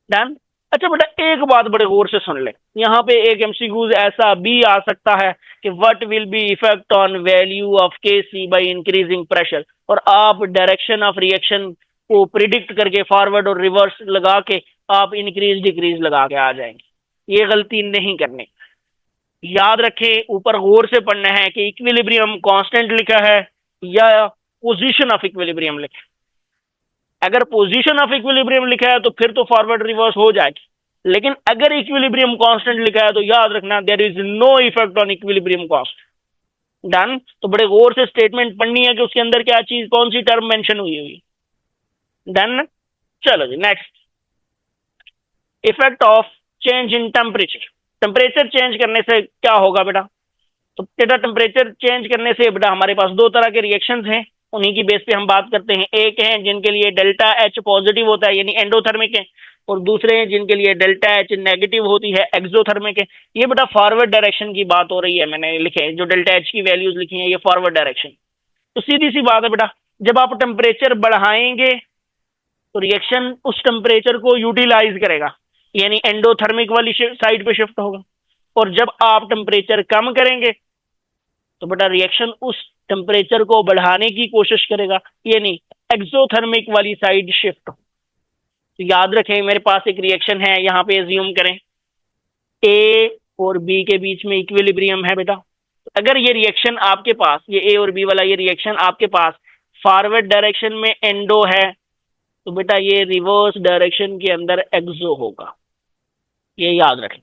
डन। अच्छा बेटा एक बात बड़े गौर से सुन ले, यहाँ पे एक एमसीक्यूज ऐसा भी आ सकता है कि what will be effect on value of KC by increasing pressure, और आप डायरेक्शन ऑफ रिएक्शन को प्रिडिक्ट करके फॉरवर्ड और रिवर्स लगा के आप इंक्रीज डिक्रीज लगा के आ जाएंगे। ये गलती नहीं करनी, याद रखें ऊपर गौर से पढ़ना है कि इक्विलिब्रियम कांस्टेंट लिखा है या पोजीशन ऑफ इक्विलिब्रियम लिखा है। अगर पोजीशन ऑफ इक्विलिब्रियम लिखा है तो फिर तो फॉरवर्ड रिवर्स हो जाएगी, लेकिन अगर इक्विलिब्रियम कांस्टेंट लिखा है तो याद रखना there is no effect on equilibrium constant. Done. तो बड़े गौर से स्टेटमेंट पढ़नी है कि उसके अंदर क्या चीज, कौन सी टर्म मेंशन हुई हुई। डन। चलो जी next, effect of change in temperature. Temperature change करने से क्या होगा बेटा? तो बेटा टेम्परेचर चेंज करने से बेटा हमारे पास दो तरह के रिएक्शंस हैं, उन्हीं की बेस पे हम बात करते हैं। एक है जिनके लिए डेल्टा एच पॉजिटिव होता है यानी एंडोथर्मिक है, और दूसरे हैं जिनके लिए डेल्टा एच नेगेटिव होती है एक्सोथर्मिक है। ये बेटा फॉरवर्ड डायरेक्शन की बात हो रही है, मैंने लिखे जो डेल्टा एच की वैल्यूज लिखी है ये फॉरवर्ड डायरेक्शन। तो सीधी सी बात है बेटा, जब आप टेम्परेचर बढ़ाएंगे तो रिएक्शन उस टेम्परेचर को यूटिलाइज करेगा यानी एंडोथर्मिक वाली साइड पे शिफ्ट होगा, और जब आप टेम्परेचर कम करेंगे तो बेटा रिएक्शन उस टेम्परेचर को बढ़ाने की कोशिश करेगा यानी एक्सोथर्मिक वाली साइड शिफ्ट हो। तो याद रखें मेरे पास एक रिएक्शन है, यहां पे एज्यूम करें ए और बी के बीच में इक्विलिब्रियम है बेटा। तो अगर ये रिएक्शन आपके पास, ये ए और बी वाला ये रिएक्शन आपके पास फॉरवर्ड डायरेक्शन में एंडो है, तो बेटा ये रिवर्स डायरेक्शन के अंदर एक्सो होगा, ये याद रखें।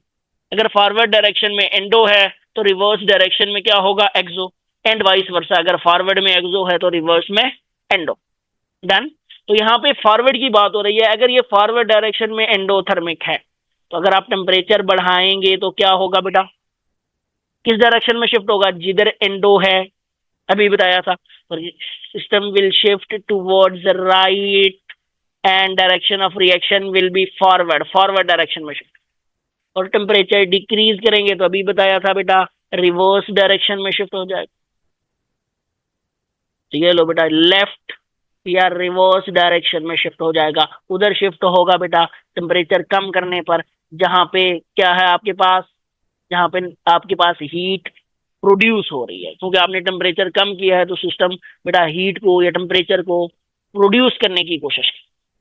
अगर फॉरवर्ड डायरेक्शन में एंडो है तो रिवर्स डायरेक्शन में क्या होगा? एक्सो। एंड वाइस वर्सा, अगर फॉरवर्ड में एक्सो है तो रिवर्स में एंडो। डन। तो यहाँ पे फॉरवर्ड की बात हो रही है, अगर ये फॉरवर्ड डायरेक्शन में एंडोथर्मिक है तो अगर आप टेम्परेचर बढ़ाएंगे तो क्या होगा बेटा? किस डायरेक्शन में शिफ्ट होगा? जिधर एंडो है, अभी बताया था, system will shift towards the right and direction of reaction will B forward, forward direction में शिफ्ट। और टेम्परेचर डिक्रीज करेंगे तो अभी बताया था बेटा रिवर्स डायरेक्शन में शिफ्ट हो जाएगा। तो ये लो बेटा लेफ्ट या रिवर्स डायरेक्शन में शिफ्ट हो जाएगा, उधर शिफ्ट होगा बेटा टेम्परेचर कम करने पर, जहां पे क्या है आपके पास, जहां पे आपके पास हीट प्रोड्यूस हो रही है, क्योंकि आपने टेम्परेचर कम किया है तो सिस्टम बेटा हीट को या टेम्परेचर को प्रोड्यूस करने की कोशिश।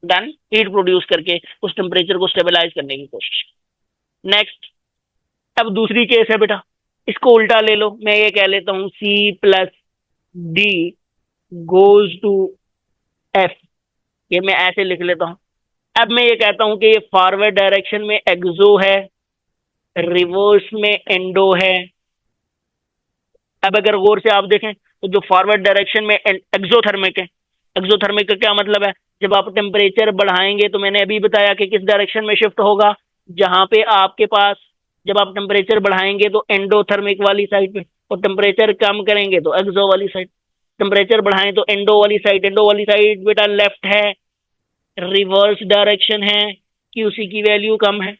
डन। हीट प्रोड्यूस करके उस टेम्परेचर को स्टेबलाइज करने की कोशिश। नेक्स्ट, अब दूसरी केस है बेटा, इसको उल्टा ले लो, मैं ये कह लेता हूं C plus D goes to F, ये मैं ऐसे लिख लेता हूं। अब मैं ये कहता हूं कि ये फॉरवर्ड डायरेक्शन में एक्सो है, रिवर्स में एंडो है। अब अगर गौर से आप देखें तो जो फॉरवर्ड डायरेक्शन में एक्सोथर्मिक है, एक्सोथर्मिक का क्या मतलब है? जब आप टेम्परेचर बढ़ाएंगे तो मैंने अभी बताया कि किस डायरेक्शन में शिफ्ट होगा, जहां पे आपके पास, जब आप टेम्परेचर बढ़ाएंगे तो एंडोथर्मिक वाली साइड पे, और टेम्परेचर कम करेंगे तो एक्सो वाली साइड। टेम्परेचर बढ़ाएं तो एंडो वाली साइड, एंडो वाली साइड बेटा लेफ्ट है, रिवर्स डायरेक्शन है, क्यूसी की वैल्यू कम है।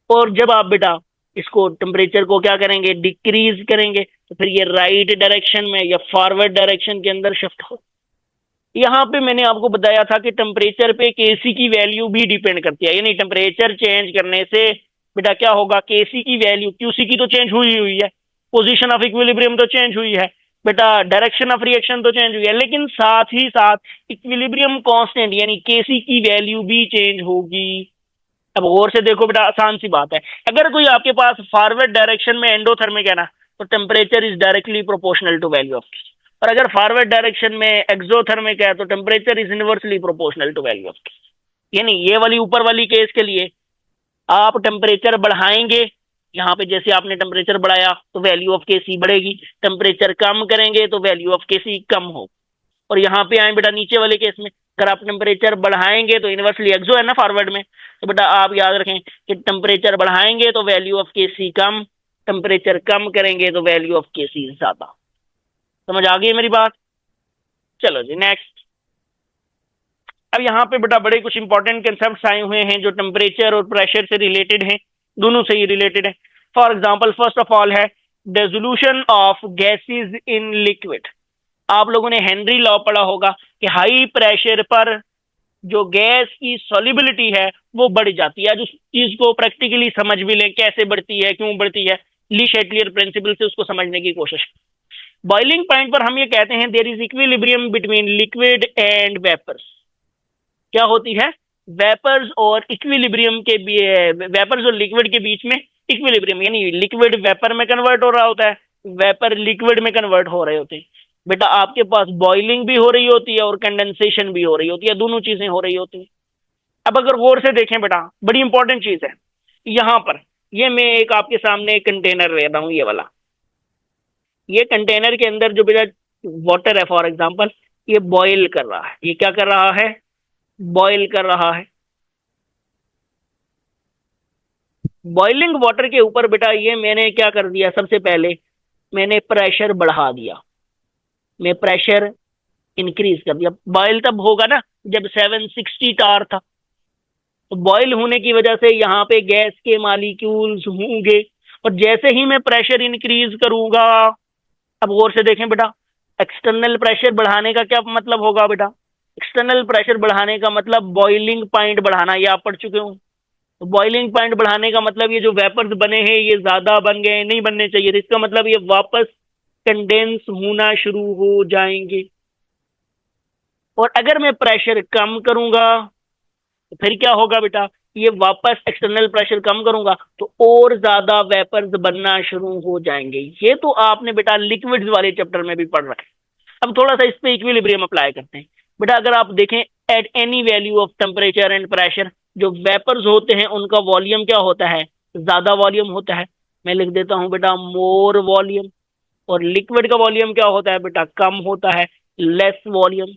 और जब आप बेटा इसको टेम्परेचर को क्या करेंगे? डिक्रीज करेंगे, तो फिर ये राइट डायरेक्शन में या फॉरवर्ड डायरेक्शन के अंदर शिफ्ट हो। यहाँ पे मैंने आपको बताया था कि टेम्परेचर पे केसी की वैल्यू भी डिपेंड करती है, यानी टेम्परेचर चेंज करने से बेटा क्या होगा? केसी की वैल्यू, क्यूसी की तो चेंज हुई हुई है, पोजीशन ऑफ इक्विलिब्रियम तो चेंज हुई है बेटा, डायरेक्शन ऑफ रिएक्शन तो चेंज हुई है, लेकिन साथ ही साथ इक्विलिब्रियम कांस्टेंट यानी केसी की वैल्यू भी चेंज होगी। अब गौर से देखो बेटा, आसान सी बात है, अगर कोई आपके पास फॉरवर्ड डायरेक्शन में एंडोथर्मिक है ना, तो temperature is directly proportional to value of, और अगर फॉरवर्ड डायरेक्शन में एक्सोथर्मिक है तो temperature is inversely proportional to value of. यानी ये वाली ऊपर वाली केस के लिए आप टेम्परेचर बढ़ाएंगे, यहाँ पे जैसे आपने टेम्परेचर बढ़ाया तो वैल्यू ऑफ के सी बढ़ेगी, टेम्परेचर कम करेंगे तो वैल्यू ऑफ के सी कम हो। और यहाँ पे आए बेटा नीचे वाले केस में, अगर आप टेम्परेचर बढ़ाएंगे तो इनवर्सली एक्सो है ना फॉरवर्ड में, तो बेटा आप याद रखें कि टेम्परेचर बढ़ाएंगे तो वैल्यू ऑफ के सी कम, टेम्परेचर कम करेंगे तो वैल्यू ऑफ के सी ज्यादा। समझ आ गई मेरी बात? चलो जी नेक्स्ट। अब यहाँ पे बेटा बड़े कुछ इंपॉर्टेंट कंसेप्ट आए हुए हैं जो टेम्परेचर और प्रेशर से रिलेटेड हैं, दोनों से ही रिलेटेड है। For example first of all है dissolution of gases in liquid. आप लोगों ने हेनरी लॉ पढ़ा होगा कि हाई प्रेशर पर जो गैस की सॉल्युबिलिटी है वो बढ़ जाती है। आज उस चीज को प्रैक्टिकली समझ भी लें, कैसे बढ़ती है, क्यों बढ़ती है, ली शेटलियर प्रिंसिपल से उसको समझने की कोशिश। बॉइलिंग पॉइंट पर हम ये कहते हैं there is equilibrium between liquid and vapours. क्या होती है? वेपर्स और इक्विलिब्रियम के, वेपर्स और लिक्विड के बीच में इक्विलिब्रियम, यानी लिक्विड वेपर में कन्वर्ट हो रहा होता है, वेपर लिक्विड में कन्वर्ट हो रहे होते हैं। बेटा आपके पास बॉइलिंग भी हो रही होती है और कंडेंसेशन भी हो रही होती है, दोनों चीजें हो रही होती हैं। अब अगर गौर से देखें बेटा, बड़ी इंपॉर्टेंट चीज है यहां पर, ये मैं एक आपके सामने एक कंटेनर ले रहा हूं, ये वाला, ये कंटेनर के अंदर जो बेटा वाटर है फॉर एग्जांपल, ये बॉईल कर रहा है, ये क्या कर रहा है? बॉईल कर रहा है। बॉइलिंग वाटर के ऊपर बेटा ये मैंने क्या कर दिया, सबसे पहले मैंने प्रेशर बढ़ा दिया, मैं प्रेशर इंक्रीज कर दिया। बॉयल तब होगा ना जब 760 टार था, तो बॉयल होने की वजह से यहाँ पे गैस के मालिक्यूल्स होंगे, और जैसे ही मैं प्रेशर इंक्रीज करूंगा, अब गौर से देखें बेटा, एक्सटर्नल प्रेशर बढ़ाने का क्या मतलब होगा बेटा, एक्सटर्नल प्रेशर बढ़ाने का मतलब बॉइलिंग पॉइंट बढ़ाना, ये आप पढ़ चुके हो। तो बॉइलिंग पॉइंट बढ़ाने का मतलब ये जो वेपर्स बने हैं ये ज्यादा बन गए, नहीं बनने चाहिए थे, इसका मतलब ये वापस कंडेंस होना शुरू हो जाएंगे। और अगर मैं प्रेशर कम करूंगा तो फिर क्या होगा बेटा, ये वापस एक्सटर्नल प्रेशर कम करूंगा तो और ज्यादा वेपर्स बनना शुरू हो जाएंगे। ये तो आपने बेटा लिक्विड्स वाले चैप्टर में भी पढ़ रखा है। अब थोड़ा सा इस पे इक्विलिब्रियम अप्लाई करते हैं। बेटा अगर आप देखें at any value of temperature and pressure, जो वेपर्स होते हैं उनका वॉल्यूम क्या होता है, ज्यादा वॉल्यूम होता है। मैं लिख देता हूं बेटा मोर वॉल्यूम। और लिक्विड का वॉल्यूम क्या होता है बेटा, कम होता है, लेस वॉल्यूम।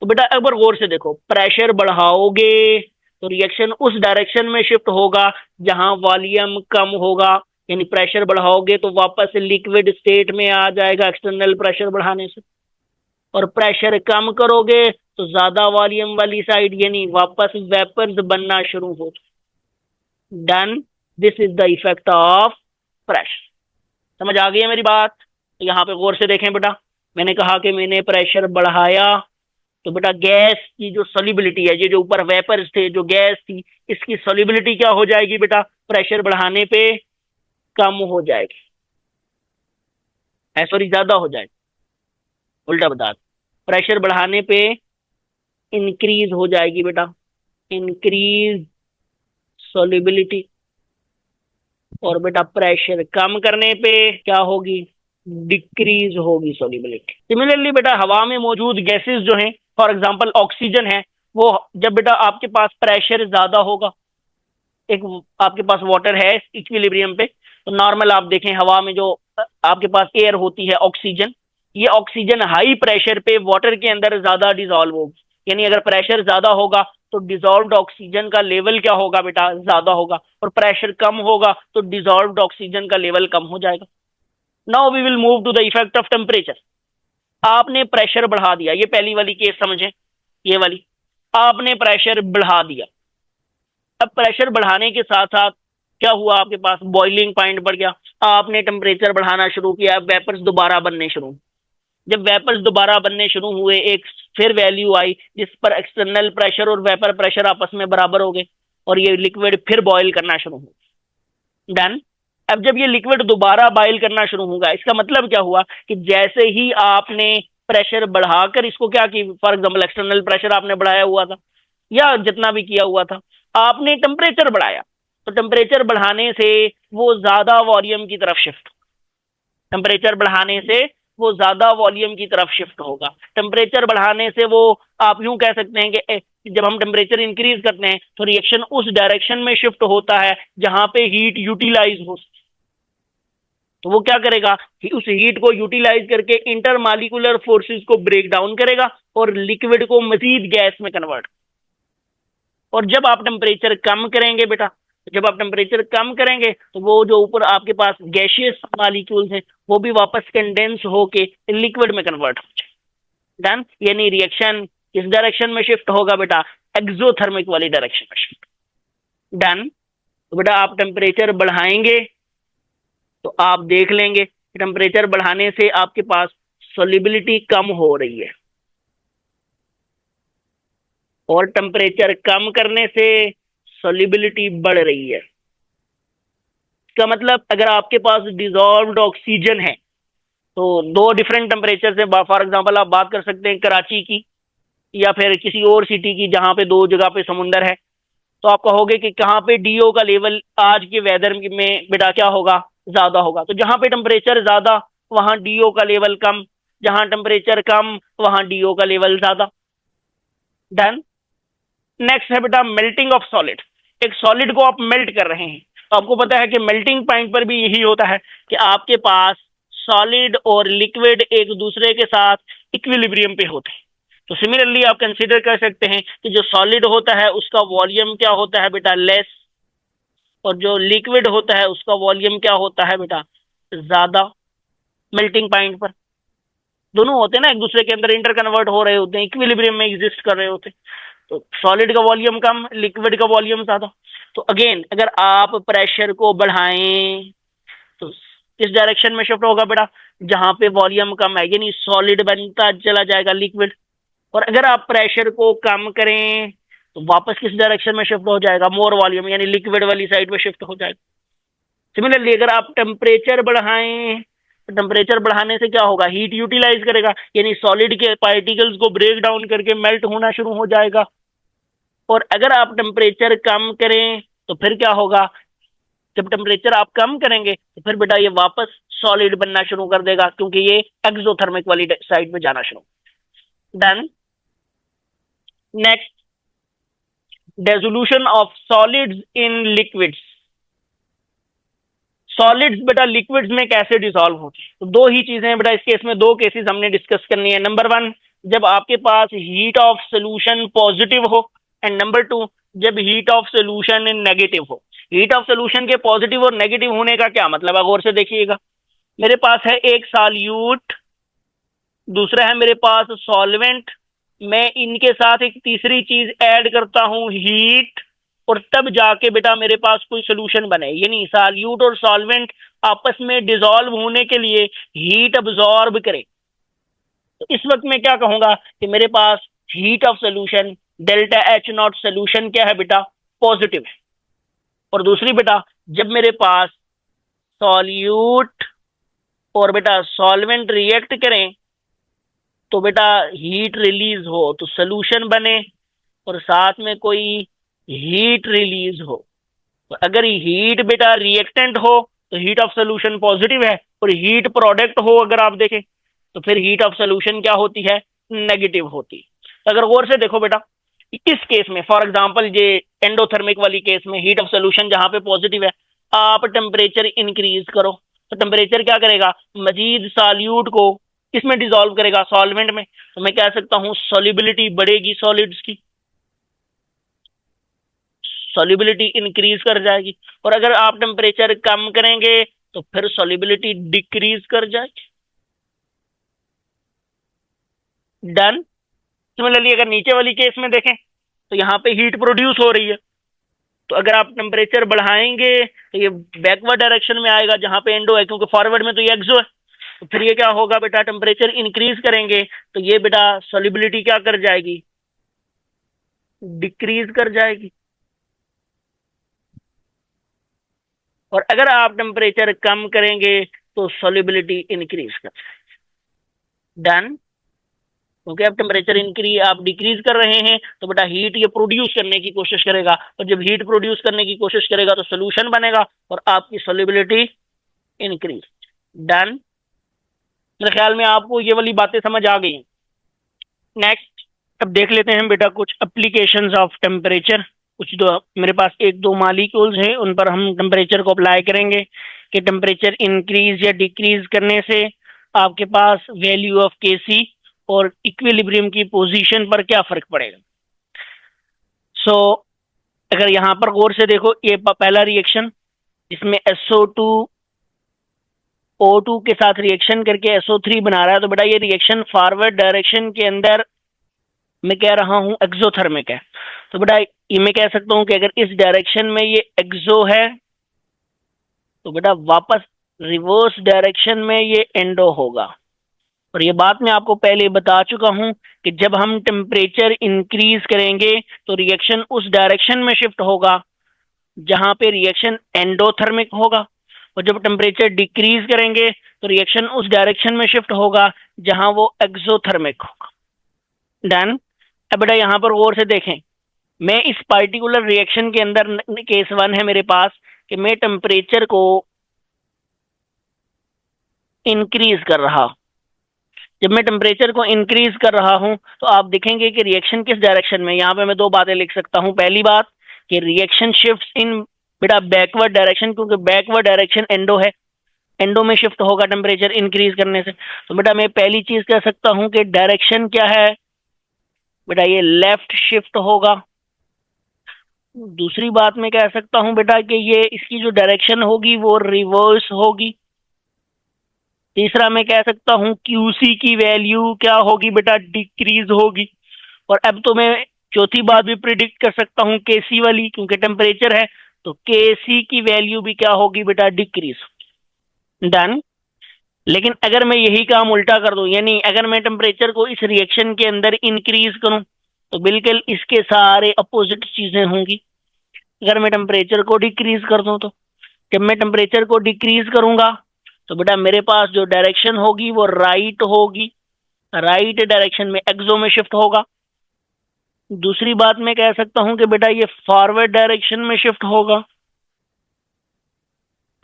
तो बेटा एक बार गौर से देखो, प्रेशर बढ़ाओगे तो रिएक्शन उस डायरेक्शन में शिफ्ट होगा जहां वॉल्यूम कम होगा, यानी प्रेशर बढ़ाओगे तो वापस लिक्विड स्टेट में आ जाएगा एक्सटर्नल प्रेशर बढ़ाने से। और प्रेशर कम करोगे तो ज्यादा वॉल्यूम वाली साइड यानी वापस वेपर्स बनना शुरू हो। Done, this is the effect of pressure. समझ आ गई है मेरी बात? तो यहाँ पे गौर से देखें बेटा, मैंने कहा कि मैंने प्रेशर बढ़ाया तो बेटा गैस की जो सॉल्युबिलिटी है, ये जो ऊपर वेपर्स थे, जो गैस थी, इसकी सॉल्युबिलिटी क्या हो जाएगी बेटा, प्रेशर बढ़ाने पे कम हो जाएगी, सॉरी ज्यादा हो जाएगी, उल्टा बता, प्रेशर बढ़ाने पे इंक्रीज हो जाएगी बेटा, इंक्रीज सॉल्युबिलिटी। और बेटा प्रेशर कम करने पे क्या होगी, डिक्रीज होगी सॉल्युबिलिटी। सिमिलरली बेटा हवा में मौजूद गैसेस जो हैं, फॉर एग्जांपल ऑक्सीजन है, वो जब बेटा आपके पास प्रेशर ज्यादा होगा, एक आपके पास वाटर है इक्विलिब्रियम पे, तो नॉर्मल आप देखें हवा में जो आपके पास एयर होती है ऑक्सीजन, ये ऑक्सीजन हाई प्रेशर पे वाटर के अंदर ज्यादा डिजॉल्व होगी, यानी अगर प्रेशर ज्यादा होगा तो डिजॉल्व्ड ऑक्सीजन का लेवल क्या होगा बेटा, ज्यादा होगा, और प्रेशर कम होगा तो डिजॉल्व्ड ऑक्सीजन का लेवल कम हो जाएगा। Now we will move to the effect of temperature. आपने प्रेशर बढ़ा दिया, ये पहली वाली केस समझें, ये वाली आपने प्रेशर बढ़ा दिया। अब प्रेशर बढ़ाने के साथ साथ क्या हुआ, आपके पास बॉइलिंग पॉइंट बढ़ गया, आपने टेम्परेचर बढ़ाना शुरू किया, वेपर्स दोबारा बनने शुरू। जब वेपर्स दोबारा बनने शुरू हुए, एक फिर वैल्यू आई जिस पर एक्सटर्नल प्रेशर और वेपर प्रेशर आपस में बराबर हो गए, और ये लिक्विड फिर बॉयल करना शुरू हुआ। डन। अब जब ये लिक्विड दोबारा बॉयल करना शुरू होगा, इसका मतलब क्या हुआ कि जैसे ही आपने प्रेशर बढ़ाकर इसको क्या की, फॉर एग्जाम्पल एक्सटर्नल प्रेशर आपने बढ़ाया हुआ था या जितना भी किया हुआ था, आपने टेम्परेचर बढ़ाया, तो टेम्परेचर बढ़ाने से वो ज्यादा वॉल्यूम की तरफ शिफ्ट, टेम्परेचर बढ़ाने से वो ज्यादा वॉल्यूम की तरफ शिफ्ट होगा। टेम्परेचर बढ़ाने से वो, आप यूं कह सकते हैं कि जब हम टेम्परेचर इंक्रीज करते हैं तो रिएक्शन उस डायरेक्शन में शिफ्ट होता है जहां पे हीट यूटिलाइज हो। तो वो क्या करेगा कि उस हीट को यूटिलाइज करके इंटरमालिकुलर फोर्सेस को ब्रेक डाउन करेगा और लिक्विड को मजीद गैस में कन्वर्ट। और जब आप टेम्परेचर कम करेंगे बेटा, जब आप टेम्परेचर कम करेंगे तो वो जो ऊपर आपके पास गैशियस मॉलिक्यूल्स हैं वो भी वापस कंडेंस होके लिक्विड में कन्वर्ट हो जाए। डन, यानी रिएक्शन किस डायरेक्शन में शिफ्ट होगा बेटा, एक्सोथर्मिक वाली डायरेक्शन में शिफ्ट। डन। तो बेटा आप टेम्परेचर बढ़ाएंगे तो आप देख लेंगे टेम्परेचर बढ़ाने से आपके पास सॉल्युबिलिटी कम हो रही है, और टेम्परेचर कम करने से सॉल्युबिलिटी बढ़ रही है। इसका मतलब अगर आपके पास डिजॉल्व्ड ऑक्सीजन है तो दो डिफरेंट टेम्परेचर से, फॉर एग्जांपल आप बात कर सकते हैं कराची की या फिर किसी और सिटी की जहां पे दो जगह पे समुंदर है, तो आप कहोगे कि कहाँ पे डीओ का लेवल आज के वेदर में बेटा क्या होगा, ज्यादा होगा। तो जहां पे टेम्परेचर ज्यादा वहां डीओ का लेवल कम, जहां टेम्परेचर कम वहां डीओ का लेवल ज्यादा। डन। नेक्स्ट है बेटा मेल्टिंग ऑफ सॉलिड। एक सॉलिड को आप मेल्ट कर रहे हैं, तो आपको पता है कि मेल्टिंग पॉइंट पर भी यही होता है कि आपके पास सॉलिड और लिक्विड एक दूसरे के साथ इक्विलिब्रियम पे होते हैं। तो सिमिलरली आप कंसीडर कर सकते हैं कि जो सॉलिड होता है उसका वॉल्यूम क्या होता है बेटा, लेस, और जो लिक्विड होता है उसका वॉल्यूम क्या होता है बेटा, ज्यादा, मेल्टिंग पॉइंट पर। दोनों होते हैं ना, एक दूसरे के अंदर इंटर कन्वर्ट हो रहे होते हैं, इक्विलिब्रियम में एग्जिस्ट कर रहे होते हैं। तो सॉलिड का वॉल्यूम कम, लिक्विड का वॉल्यूम ज्यादा। तो अगेन अगर आप प्रेशर को बढ़ाएं तो किस डायरेक्शन में शिफ्ट होगा बेटा, जहां पे वॉल्यूम कम है, यानी सॉलिड बनता चला जाएगा लिक्विड। और अगर आप प्रेशर को कम करें तो वापस किस डायरेक्शन में शिफ्ट हो जाएगा, मोर वॉल्यूम, यानी लिक्विड वाली साइड में शिफ्ट हो जाएगा। सिमिलरली अगर आप टेम्परेचर बढ़ाएं तो टेम्परेचर बढ़ाने से क्या होगा, हीट यूटिलाइज करेगा, यानी सॉलिड के पार्टिकल्स को ब्रेक डाउन करके मेल्ट होना शुरू हो जाएगा। और अगर आप टेम्परेचर कम करें तो फिर क्या होगा, जब टेम्परेचर आप कम करेंगे तो फिर बेटा ये वापस सॉलिड बनना शुरू कर देगा, क्योंकि ये एक्सोथर्मिक वाली साइड में जाना शुरू। Done. Next, dissolution of solids in liquids. Solids बेटा लिक्विड्स में कैसे डिसॉल्व होती है, तो दो ही चीजें हैं बेटा इस केस में, दो केसेस हमने डिस्कस करनी है। नंबर वन, जब आपके पास हीट ऑफ सोल्यूशन पॉजिटिव हो, एंड नंबर टू, जब हीट ऑफ सोल्यूशन नेगेटिव हो। हीट ऑफ सोल्यूशन के पॉजिटिव और नेगेटिव होने का क्या मतलब है, गौर से देखिएगा। मेरे पास है एक सॉल्यूट, दूसरा है मेरे पास सॉल्वेंट, मैं इनके साथ एक तीसरी चीज ऐड करता हूं, हीट, और तब जाके बेटा मेरे पास कोई सोल्यूशन बने। यानी सॉल्यूट और सॉल्वेंट आपस में डिसॉल्व होने के लिए हीट अब्सॉर्ब करे। तो इस वक्त मैं क्या कहूंगा कि मेरे पास heat of solution delta H naught solution क्या है बेटा, पॉजिटिव है। और दूसरी बेटा, जब मेरे पास सॉल्यूट और बेटा सॉल्वेंट रिएक्ट करें तो बेटा हीट रिलीज हो तो सोल्यूशन बने, और साथ में कोई हीट रिलीज हो। तो अगर हीट बेटा रिएक्टेंट हो तो हीट ऑफ सोल्यूशन पॉजिटिव है, और हीट प्रोडक्ट हो अगर आप देखें तो फिर हीट ऑफ सोल्यूशन क्या होती है, नेगेटिव होती है। तो अगर गौर से देखो बेटा, इस केस में फॉर एग्जांपल ये एंडोथर्मिक वाली केस में हीट ऑफ सोल्यूशन जहां पे पॉजिटिव है, आप टेम्परेचर इंक्रीज करो तो टेम्परेचर क्या करेगा, मजीद सॉल्यूट को किसमें डिसॉल्व करेगा, सॉल्वेंट में। तो मैं कह सकता हूं सॉल्युबिलिटी बढ़ेगी सॉलिड्स की, सॉल्युबिलिटी इंक्रीज कर जाएगी। और अगर आप टेम्परेचर कम करेंगे तो फिर सॉल्युबिलिटी डिक्रीज कर जाएगी। डन। सिमिलरली अगर नीचे वाली केस में देखें तो यहाँ पे हीट प्रोड्यूस हो रही है, तो अगर आप टेम्परेचर बढ़ाएंगे तो ये बैकवर्ड डायरेक्शन में आएगा जहां पे एंडो है, क्योंकि फॉरवर्ड में तो ये एक्सो है। तो फिर ये क्या होगा बेटा, टेम्परेचर इंक्रीज करेंगे तो ये बेटा सॉल्युबिलिटी क्या कर जाएगी, डिक्रीज कर जाएगी। और अगर आप टेम्परेचर कम करेंगे तो सॉल्युबिलिटी इंक्रीज कर जाएगी। डन। क्योंकि अब टेम्परेचर इंक्रीज आप डिक्रीज कर रहे हैं तो बेटा हीट ये प्रोड्यूस करने की कोशिश करेगा, और जब हीट प्रोड्यूस करने की कोशिश करेगा तो सोल्यूशन बनेगा और आपकी सॉल्युबिलिटी इंक्रीज। डन। मेरे ख्याल में आपको ये वाली बातें समझ आ गई। नेक्स्ट, अब देख लेते हैं बेटा कुछ एप्लीकेशंस ऑफ टेम्परेचर। कुछ दो मेरे पास एक दो मालिक्यूल्स हैं, उन पर हम टेम्परेचर को अप्लाई करेंगे कि टेम्परेचर इंक्रीज या डिक्रीज करने से आपके पास वैल्यू ऑफ केसी और इक्विलिब्रियम की पोजीशन पर क्या फर्क पड़ेगा। सो अगर यहां पर गौर से देखो, ये पहला रिएक्शन इसमें SO2 O2 के साथ रिएक्शन करके SO3 बना रहा है, तो बेटा ये रिएक्शन फॉरवर्ड डायरेक्शन के अंदर मैं कह रहा हूं एक्सोथर्मिक है। तो बेटा ये मैं कह सकता हूं कि अगर इस डायरेक्शन में ये एक्सो है तो बेटा वापस रिवर्स डायरेक्शन में ये एंडो होगा। और ये बात मैं आपको पहले बता चुका हूं कि जब हम टेम्परेचर इंक्रीज करेंगे तो रिएक्शन उस डायरेक्शन में शिफ्ट होगा जहां पे रिएक्शन एंडोथर्मिक होगा, और जब टेम्परेचर डिक्रीज करेंगे तो रिएक्शन उस डायरेक्शन में शिफ्ट होगा जहां वो एक्सोथर्मिक होगा। डन। अब बेटा यहां पर गौर से देखें, मैं इस पार्टिकुलर रिएक्शन के अंदर केस वन है मेरे पास कि मैं टेम्परेचर को इंक्रीज कर रहा। जब मैं टेम्परेचर को इंक्रीज कर रहा हूं तो आप देखेंगे कि रिएक्शन किस डायरेक्शन में, यहां पे मैं दो बातें लिख सकता हूं। पहली बात कि रिएक्शन शिफ्ट्स इन बेटा बैकवर्ड डायरेक्शन, क्योंकि बैकवर्ड डायरेक्शन एंडो है, एंडो में शिफ्ट होगा टेम्परेचर इंक्रीज करने से। तो बेटा मैं पहली चीज कह सकता हूं कि डायरेक्शन क्या है, बेटा ये लेफ्ट शिफ्ट होगा। दूसरी बात मैं कह सकता हूं बेटा कि ये इसकी जो डायरेक्शन होगी वो रिवर्स होगी। तीसरा मैं कह सकता हूं क्यूसी की वैल्यू क्या होगी बेटा, डिक्रीज होगी। और अब तो मैं चौथी बात भी प्रिडिक्ट कर सकता हूं केसी वाली, क्योंकि टेम्परेचर है तो केसी की वैल्यू भी क्या होगी बेटा, डिक्रीज। डन। लेकिन अगर मैं यही काम उल्टा कर दूं, यानी अगर मैं टेम्परेचर को इस रिएक्शन के अंदर इंक्रीज करूं तो बिल्कुल इसके सारे अपोजिट चीजें होंगी। अगर मैं टेम्परेचर को डिक्रीज कर दूं तो जब मैं टेम्परेचर को डिक्रीज करूंगा तो बेटा मेरे पास जो डायरेक्शन होगी वो राइट होगी, राइट डायरेक्शन में एक्सो में शिफ्ट होगा। दूसरी बात मैं कह सकता हूं कि बेटा ये फॉरवर्ड डायरेक्शन में शिफ्ट होगा।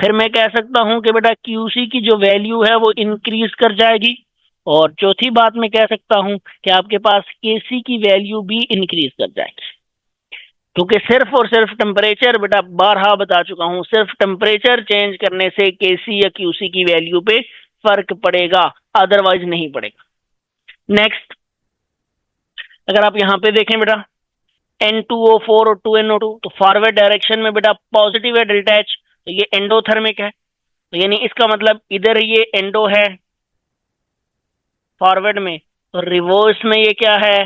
फिर मैं कह सकता हूं कि बेटा क्यूसी की जो वैल्यू है वो इंक्रीज कर जाएगी। और चौथी बात मैं कह सकता हूं कि आपके पास केसी की वैल्यू भी इंक्रीज कर जाएगी, क्योंकि सिर्फ और सिर्फ टेम्परेचर, बेटा बारहा बता चुका हूं, सिर्फ टेम्परेचर चेंज करने से केसी या क्यूसी की वैल्यू पे फर्क पड़ेगा, अदरवाइज नहीं पड़ेगा। नेक्स्ट, अगर आप यहां पे देखें बेटा N2O4 और 2NO2, तो फॉरवर्ड डायरेक्शन में बेटा पॉजिटिव है डेल्टा एच, तो ये एंडोथर्मिक है। तो यानी इसका मतलब इधर ये एंडो है फॉरवर्ड में, तो रिवर्स में ये क्या है,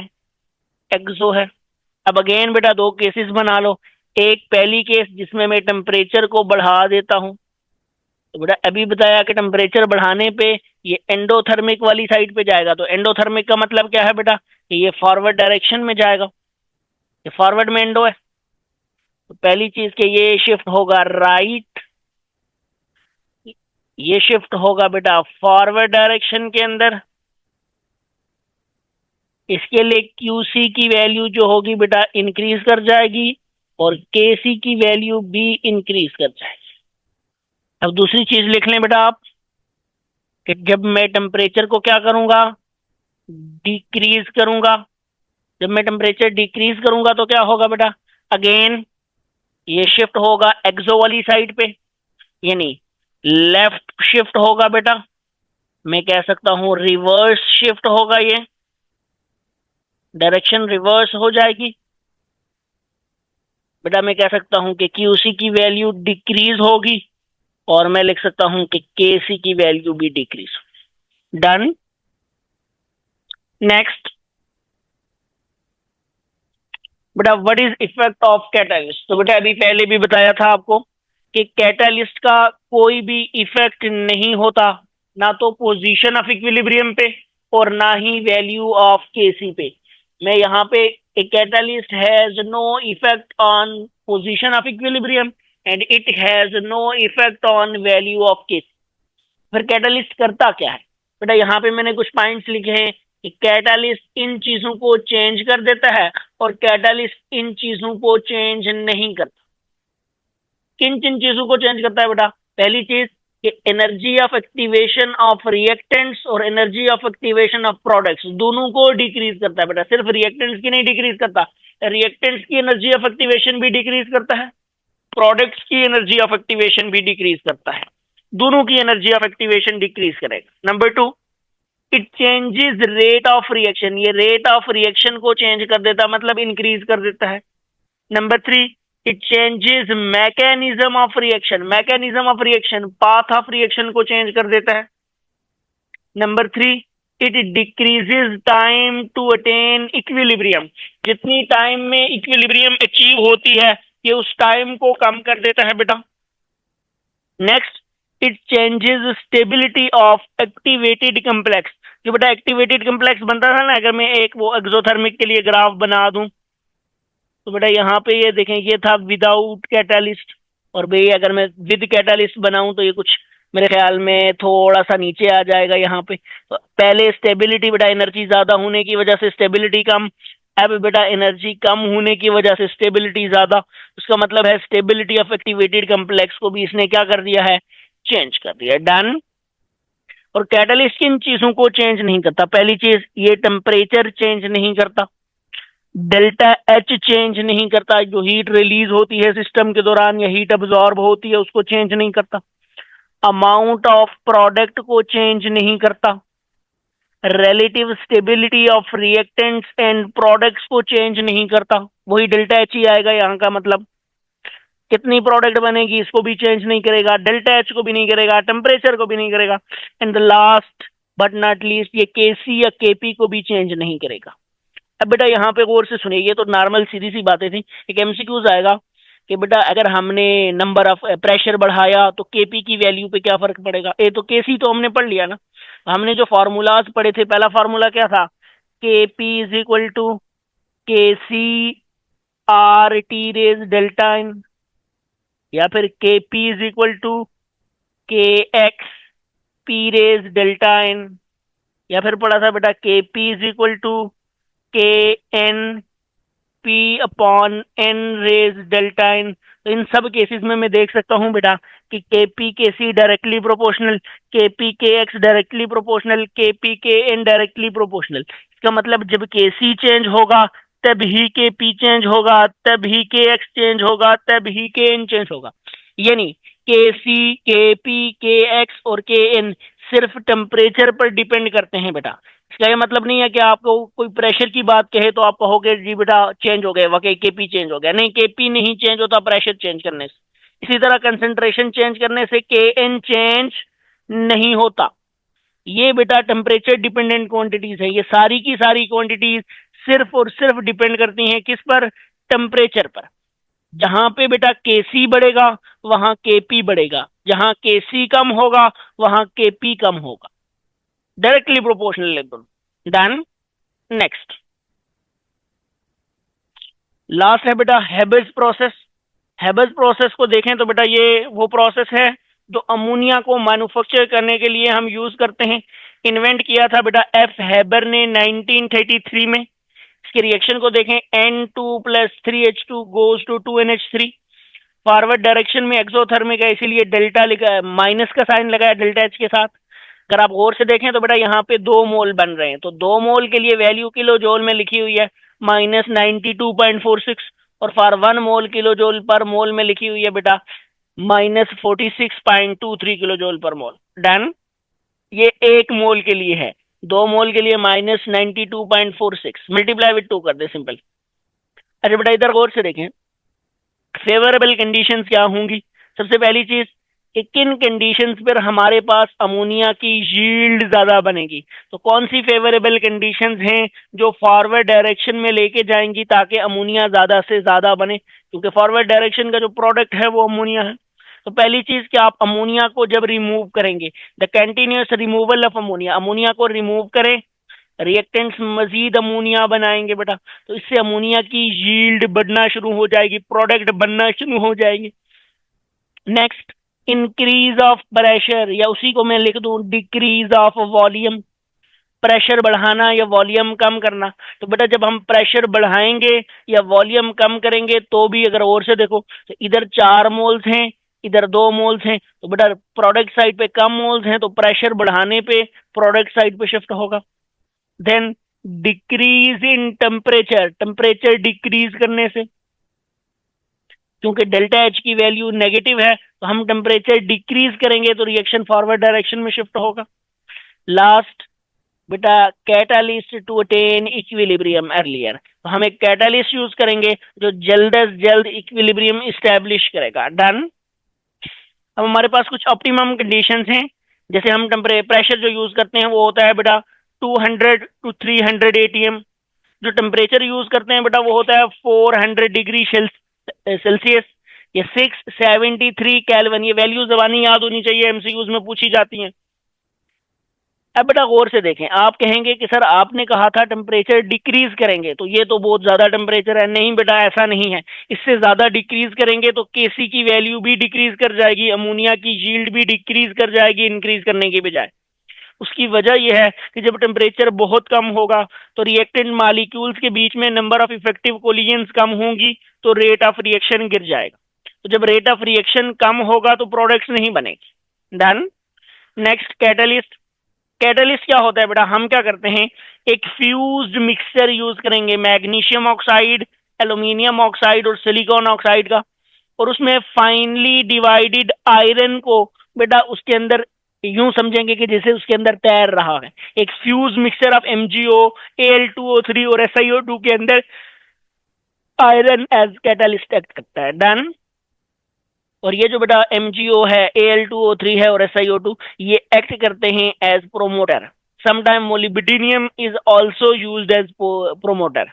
एक्सो है। अब अगेन बेटा दो केसेस बना लो। एक पहली केस जिसमें मैं टेम्परेचर को बढ़ा देता हूं, तो बेटा अभी बताया कि टेम्परेचर बढ़ाने पे ये एंडोथर्मिक वाली साइड पे जाएगा। तो एंडोथर्मिक का मतलब क्या है बेटा, कि ये फॉरवर्ड डायरेक्शन में जाएगा, ये फॉरवर्ड में एंडो है। तो पहली चीज के ये शिफ्ट होगा राइट, ये शिफ्ट होगा बेटा फॉरवर्ड डायरेक्शन के अंदर। इसके लिए क्यूसी की वैल्यू जो होगी बेटा इंक्रीज कर जाएगी और केसी की वैल्यू भी इंक्रीज कर जाएगी। अब दूसरी चीज लिख लें बेटा आप, कि जब मैं टेम्परेचर को क्या करूंगा, डिक्रीज करूंगा। जब मैं टेम्परेचर डिक्रीज करूंगा तो क्या होगा बेटा, अगेन ये शिफ्ट होगा एक्सो वाली साइड पे, यानी लेफ्ट शिफ्ट होगा बेटा। मैं कह सकता हूं रिवर्स शिफ्ट होगा, ये डायरेक्शन रिवर्स हो जाएगी। बेटा मैं कह सकता हूं कि क्यूसी की वैल्यू डिक्रीज होगी और मैं लिख सकता हूं कि केसी की वैल्यू भी डिक्रीज। डन। नेक्स्ट बेटा, what is effect of catalyst. तो बेटा अभी पहले भी बताया था आपको कि कैटालिस्ट का कोई भी इफेक्ट नहीं होता, ना तो पोजीशन ऑफ इक्विलिब्रियम पे और ना ही वैल्यू ऑफ केसी पे। मैं यहाँ पे, a catalyst has no effect on position of equilibrium and it has no effect on value of k। फिर कैटालिस्ट करता क्या है बेटा, यहाँ पे मैंने कुछ पॉइंट्स लिखे हैं कि कैटालिस्ट इन चीजों को चेंज कर देता है और कैटालिस्ट इन चीजों को चेंज नहीं करता। किन किन चीजों को चेंज करता है बेटा, पहली चीज कि energy of activation of reactants और energy of activation of products दोनों को डिक्रीज करता है बेटा, सिर्फ रिएक्टेंट्स की नहीं डिक्रीज करता, रिएक्टेंट्स की एनर्जी ऑफ एक्टिवेशन भी डिक्रीज करता है, प्रोडक्ट्स की एनर्जी ऑफ एक्टिवेशन भी डिक्रीज करता है, दोनों की एनर्जी ऑफ एक्टिवेशन डिक्रीज करेगा। Number two, it changes rate of reaction, ये रेट ऑफ रिएक्शन को चेंज कर देता है, मतलब इंक्रीज कर देता है। Number three, it changes mechanism of reaction, mechanism of reaction, path of reaction को चेंज कर देता है। Number three, it decreases time to attain equilibrium, जितनी टाइम में इक्विलिब्रियम अचीव होती है ये उस टाइम को कम कर देता है बेटा। Next, it changes stability of activated complex, जो बेटा एक्टिवेटेड कम्प्लेक्स बनता था ना, अगर मैं एक वो एक्सोथर्मिक के लिए ग्राफ बना दूं तो बेटा यहाँ पे ये देखें, ये था विदाउट कैटालिस्ट, और भाई अगर मैं विद कैटालिस्ट बनाऊं तो ये कुछ मेरे ख्याल में थोड़ा सा नीचे आ जाएगा यहाँ पे। तो पहले स्टेबिलिटी बेटा एनर्जी ज्यादा होने की वजह से स्टेबिलिटी कम, अब बेटा एनर्जी कम होने की वजह से स्टेबिलिटी ज्यादा, उसका मतलब है स्टेबिलिटी ऑफ एक्टिवेटेड कम्प्लेक्स को भी इसने क्या कर दिया है, चेंज कर दिया। डन। और कैटालिस्ट किन चीजों को चेंज नहीं करता, पहली चीज ये टेम्परेचर चेंज नहीं करता, डेल्टा एच चेंज नहीं करता, जो हीट रिलीज होती है सिस्टम के दौरान या हीट अब्सॉर्ब होती है उसको चेंज नहीं करता, अमाउंट ऑफ प्रोडक्ट को चेंज नहीं करता, relative stability of reactants and products को चेंज नहीं करता, वही डेल्टा एच ही आएगा यहाँ का मतलब। कितनी प्रोडक्ट बनेगी इसको भी चेंज नहीं करेगा, डेल्टा एच को भी नहीं करेगा, टेम्परेचर को भी नहीं करेगा, and the last but not least ये केसी या केपी को भी चेंज नहीं करेगा। अब बेटा यहाँ पे गौर से सुनिए, ये तो नॉर्मल सीधी सी बातें थी। एक एमसीक्यूज आएगा कि बेटा अगर हमने नंबर ऑफ प्रेशर बढ़ाया तो केपी की वैल्यू पे क्या फर्क पड़ेगा। ये तो केसी तो हमने पढ़ लिया ना, हमने जो फार्मूलाज पढ़े थे, पहला फार्मूला क्या था, KP is equal to K C R T raise delta N, या फिर K P is equal to K X P raise delta N, या फिर पढ़ा था बेटा K P is equal to K N P upon N raise delta N. तो इन सब केसेस में मैं देख सकता हूं बेटा कि के पी के सी डायरेक्टली प्रोपोर्शनल, के पी के एक्स डायरेक्टली प्रोपोर्शनल, के पी के एन डायरेक्टली प्रोपोर्शनल। इसका मतलब जब के सी चेंज होगा तब ही के पी चेंज होगा, तब ही के एक्स चेंज होगा, तब ही के एन चेंज होगा। यानी के सी, के पी, के एक्स और के एन सिर्फ टेम्परेचर पर डिपेंड करते हैं बेटा। इसका ये मतलब नहीं है कि आपको कोई प्रेशर की बात कहे तो आप कहोगे जी बेटा चेंज हो गए, वाकई केपी चेंज हो गया। नहीं, केपी नहीं चेंज होता प्रेशर चेंज करने से। इसी तरह कंसंट्रेशन चेंज करने से के एन चेंज नहीं होता। ये बेटा टेम्परेचर डिपेंडेंट क्वांटिटीज है, ये सारी की सारी क्वांटिटीज सिर्फ और सिर्फ डिपेंड करती हैं किस पर, टेम्परेचर पर। जहां पे बेटा केसी बढ़ेगा वहां केपी बढ़ेगा, जहां केसी कम होगा वहां केपी कम होगा, डायरेक्टली प्रोपोर्शनल एकदम। डन। नेक्स्ट लास्ट है बेटा हेबर्स प्रोसेस। हेबर्स प्रोसेस को देखें तो बेटा ये वो प्रोसेस है जो अमोनिया को मैन्युफैक्चर करने के लिए हम यूज करते हैं। इन्वेंट किया था बेटा एफ हेबर ने 1933 में। इसके रिएक्शन को देखें, N2 plus 3H2 goes to 2NH3। Forward direction में एक्सोथर्मिक है, इसीलिए डेल्टा लिखा, माइनस का साइन लगाया डेल्टा एच के साथ। अगर आप गौर से देखें तो बेटा यहाँ पे 2 मोल बन रहे हैं, तो 2 मोल के लिए वैल्यू किलो जोल में लिखी हुई है -92.46, और फॉर 1 मोल किलो जोल पर मोल में लिखी हुई है बेटा -46.23 किलो जोल पर मोल। डन। ये 1 मोल के लिए है, 2 मोल के लिए -92.46, मल्टीप्लाई विद 2 कर दे सिंपल। अच्छा बेटा इधर गौर से देखें, फेवरेबल कंडीशंस क्या होंगी। सबसे पहली चीज कि किन कंडीशंस पर हमारे पास अमोनिया की यील्ड ज्यादा बनेगी। तो कौन सी फेवरेबल कंडीशंस हैं जो फॉरवर्ड डायरेक्शन में लेके जाएंगी ताकि अमोनिया ज्यादा से ज्यादा बने, क्योंकि फॉरवर्ड डायरेक्शन का जो प्रोडक्ट है वो अमोनिया है। तो पहली चीज कि आप अमोनिया को जब रिमूव करेंगे, the continuous removal of ammonia, ammonia को रिमूव करें, रिएक्टेंट्स मजीद अमोनिया बनाएंगे बेटा, तो इससे अमोनिया की यील्ड बढ़ना शुरू हो जाएगी, प्रोडक्ट बनना शुरू हो जाएंगे। नेक्स्ट इंक्रीज ऑफ प्रेशर, या उसी को मैं लिख दूं डिक्रीज ऑफ वॉल्यूम, प्रेशर बढ़ाना या वॉल्यूम कम करना। तो बेटा जब हम प्रेशर बढ़ाएंगे या वॉल्यूम कम करेंगे तो भी अगर और से देखो तो इधर 4 मोल्स हैं, इधर 2 मोल्स हैं, तो बेटा प्रोडक्ट साइड पे कम मोल्स हैं, तो प्रेशर बढ़ाने पे प्रोडक्ट साइड पे शिफ्ट होगा। Then decrease in temperature, temperature decrease करने से, क्योंकि डेल्टा एच की वैल्यू नेगेटिव है तो हम टेम्परेचर डिक्रीज करेंगे तो रिएक्शन फॉरवर्ड डायरेक्शन में शिफ्ट होगा। लास्ट बेटा catalyst to attain equilibrium earlier, तो हम एक कैटालिस्ट यूज करेंगे जो जल्द से जल्द इक्विलिब्रियम इस्टेब्लिश करेगा। डन। अब हमारे पास कुछ ऑप्टिमम कंडीशंस हैं, जैसे हम प्रेशर जो यूज करते हैं वो होता है बेटा 200 to 300 ATM। जो टेम्परेचर यूज करते हैं बेटा वो होता है 400 डिग्री सेल्सियस या 673 केल्विन। ये वैल्यू जबानी याद होनी चाहिए, एमसीक्यूज में पूछी जाती हैं। अब बेटा गौर से देखें, आप कहेंगे कि सर आपने कहा था टेम्परेचर डिक्रीज करेंगे, तो ये तो बहुत ज्यादा टेम्परेचर है। नहीं बेटा ऐसा नहीं है, इससे ज्यादा डिक्रीज करेंगे तो केसी की वैल्यू भी डिक्रीज कर जाएगी, अमोनिया की यील्ड भी डिक्रीज कर जाएगी इंक्रीज करने की बजाय। उसकी वजह यह है कि जब टेम्परेचर बहुत कम होगा तो रिएक्टेंट मॉलिक्यूल्स के बीच में नंबर ऑफ इफेक्टिव कोलिजन्स कम होंगी, तो रेट ऑफ रिएक्शन गिर जाएगा। तो जब रेट ऑफ रिएक्शन कम होगा तो प्रोडक्ट्स नहीं बनेगी। डन। Next catalyst. कैटलिस्ट क्या होता है बेटा, हम क्या करते हैं एक फ्यूज्ड मिक्सचर यूज करेंगे मैग्नीशियम ऑक्साइड, एल्यूमिनियम ऑक्साइड और सिलिकॉन ऑक्साइड का, और उसमें फाइनली डिवाइडेड आयरन को बेटा उसके अंदर यूं समझेंगे कि जैसे उसके अंदर तैर रहा है। एक fuse mixture of MgO, Al2O3 और SiO2 के अंदर आयरन एज कैटालिस्ट एक्ट करता है। डन। और ये जो बेटा MgO है, Al2O3 है और SiO2, ये एक्ट करते हैं as promoter. Sometime molybdenum is also used as promoter.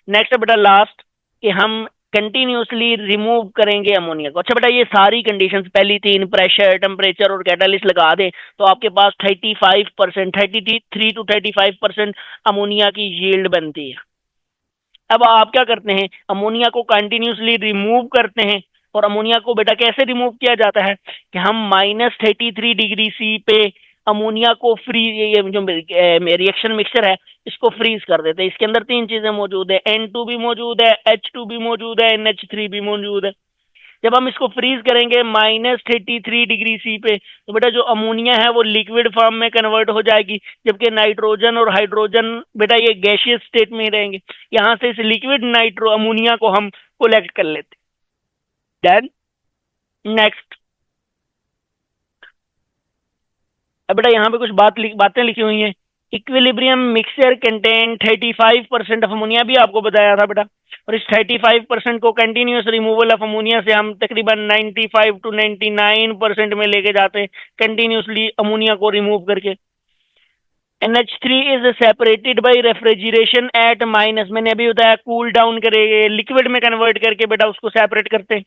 Next है बेटा लास्ट, कि हम कंटिन्यूसली रिमूव करेंगे अमोनिया को। अच्छा बेटा, ये सारी कंडीशंस पहली तीन, प्रेशर, टेम्परेचर और कैटालिस्ट लगा दें तो आपके पास 35%, 33 to 35% अमोनिया की यील्ड बनती है। अब आप क्या करते हैं, अमोनिया को कंटिन्यूसली रिमूव करते हैं। और अमोनिया को बेटा कैसे रिमूव किया जाता है कि हम -33 डिग्री C पे अमोनिया को फ्री, ये जो रिएक्शन मिक्सचर है इसको फ्रीज कर देते हैं। इसके अंदर तीन चीजें मौजूद है, N2 भी मौजूद है, H2 भी मौजूद है, NH3 भी मौजूद है। जब हम इसको फ्रीज करेंगे -33 डिग्री C पे, तो बेटा जो अमोनिया है वो लिक्विड फॉर्म में कन्वर्ट हो जाएगी, जबकि नाइट्रोजन और हाइड्रोजन बेटा ये गैसियस स्टेट में ही रहेंगे। यहां से इस लिक्विड नाइट्रो अमोनिया को हम कोलेक्ट कर लेते। देन नेक्स्ट, अब बेटा यहाँ पे कुछ बातें लिखी हुई हैं। Equilibrium mixture contain 35% of ammonia, भी आपको बताया था बेटा। और इस 35% को कंटिन्यूस रिमूवल ऑफ अमोनिया से हम तकरीबन 95 to 99% में लेके जाते हैं, कंटिन्यूसली अमोनिया को रिमूव करके। NH3 is separated by refrigeration at minus, मैंने अभी बताया कूल डाउन करेंगे, लिक्विड में कन्वर्ट करके बेटा उसको सेपरेट करते हैं।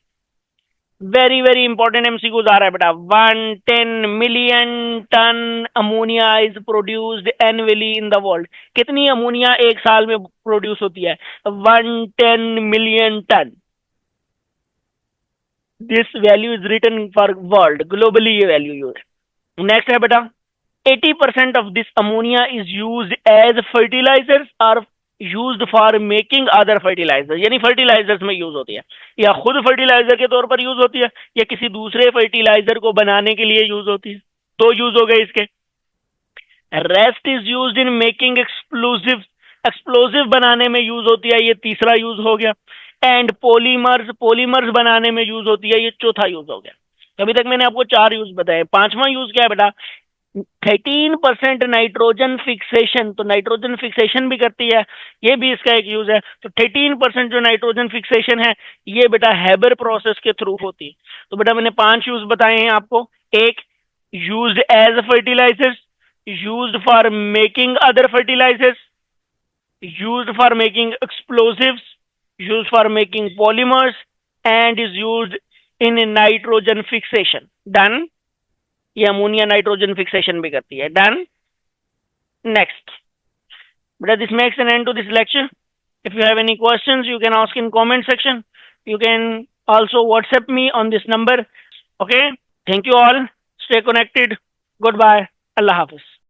वेरी वेरी इंपॉर्टेंट MCQs आ रहा है बेटा। 110 million ton ammonia is produced annually in the world. कितनी अमोनिया एक साल में प्रोड्यूस होती है? 110 million ton. This value is written for world, globally ये वैल्यू यूज। नेक्स्ट है बेटा, 80% of this ammonia is used as fertilizers or used for making other fertilizers, यानी फर्टिलाइजर्स में यूज होती है, या खुद फर्टिलाइजर के तौर पर यूज होती है, या किसी दूसरे फर्टिलाइजर को बनाने के लिए यूज होती है। तो यूज हो गए इसके। Rest is use in making explosive, explosive बनाने में यूज होती है, ये तीसरा यूज हो गया। एंड पॉलीमर्स, पॉलीमर्स बनाने में यूज होती है, ये चौथा यूज हो गया। अभी तक मैंने आपको चार यूज बताए। पांचवा यूज क्या है बेटा? 13% नाइट्रोजन फिक्सेशन, तो नाइट्रोजन फिक्सेशन भी करती है, ये भी इसका एक यूज है। तो 13% जो नाइट्रोजन फिक्सेशन है ये बेटा हैबर प्रोसेस के थ्रू होती है। तो बेटा मैंने 5 यूज बताए हैं आपको। एक, used as fertilizers, used for making other fertilizers, used for making explosives, used for making polymers, and is used in nitrogen fixation. Done. ये अमोनिया नाइट्रोजन फिक्सेशन भी करती है। डन। नेक्स्ट बेटा, this makes an end to this lecture. If you have any questions you can ask in comment section, you can also WhatsApp me on this number. Okay, thank you all, stay connected, goodbye, Allah Hafiz.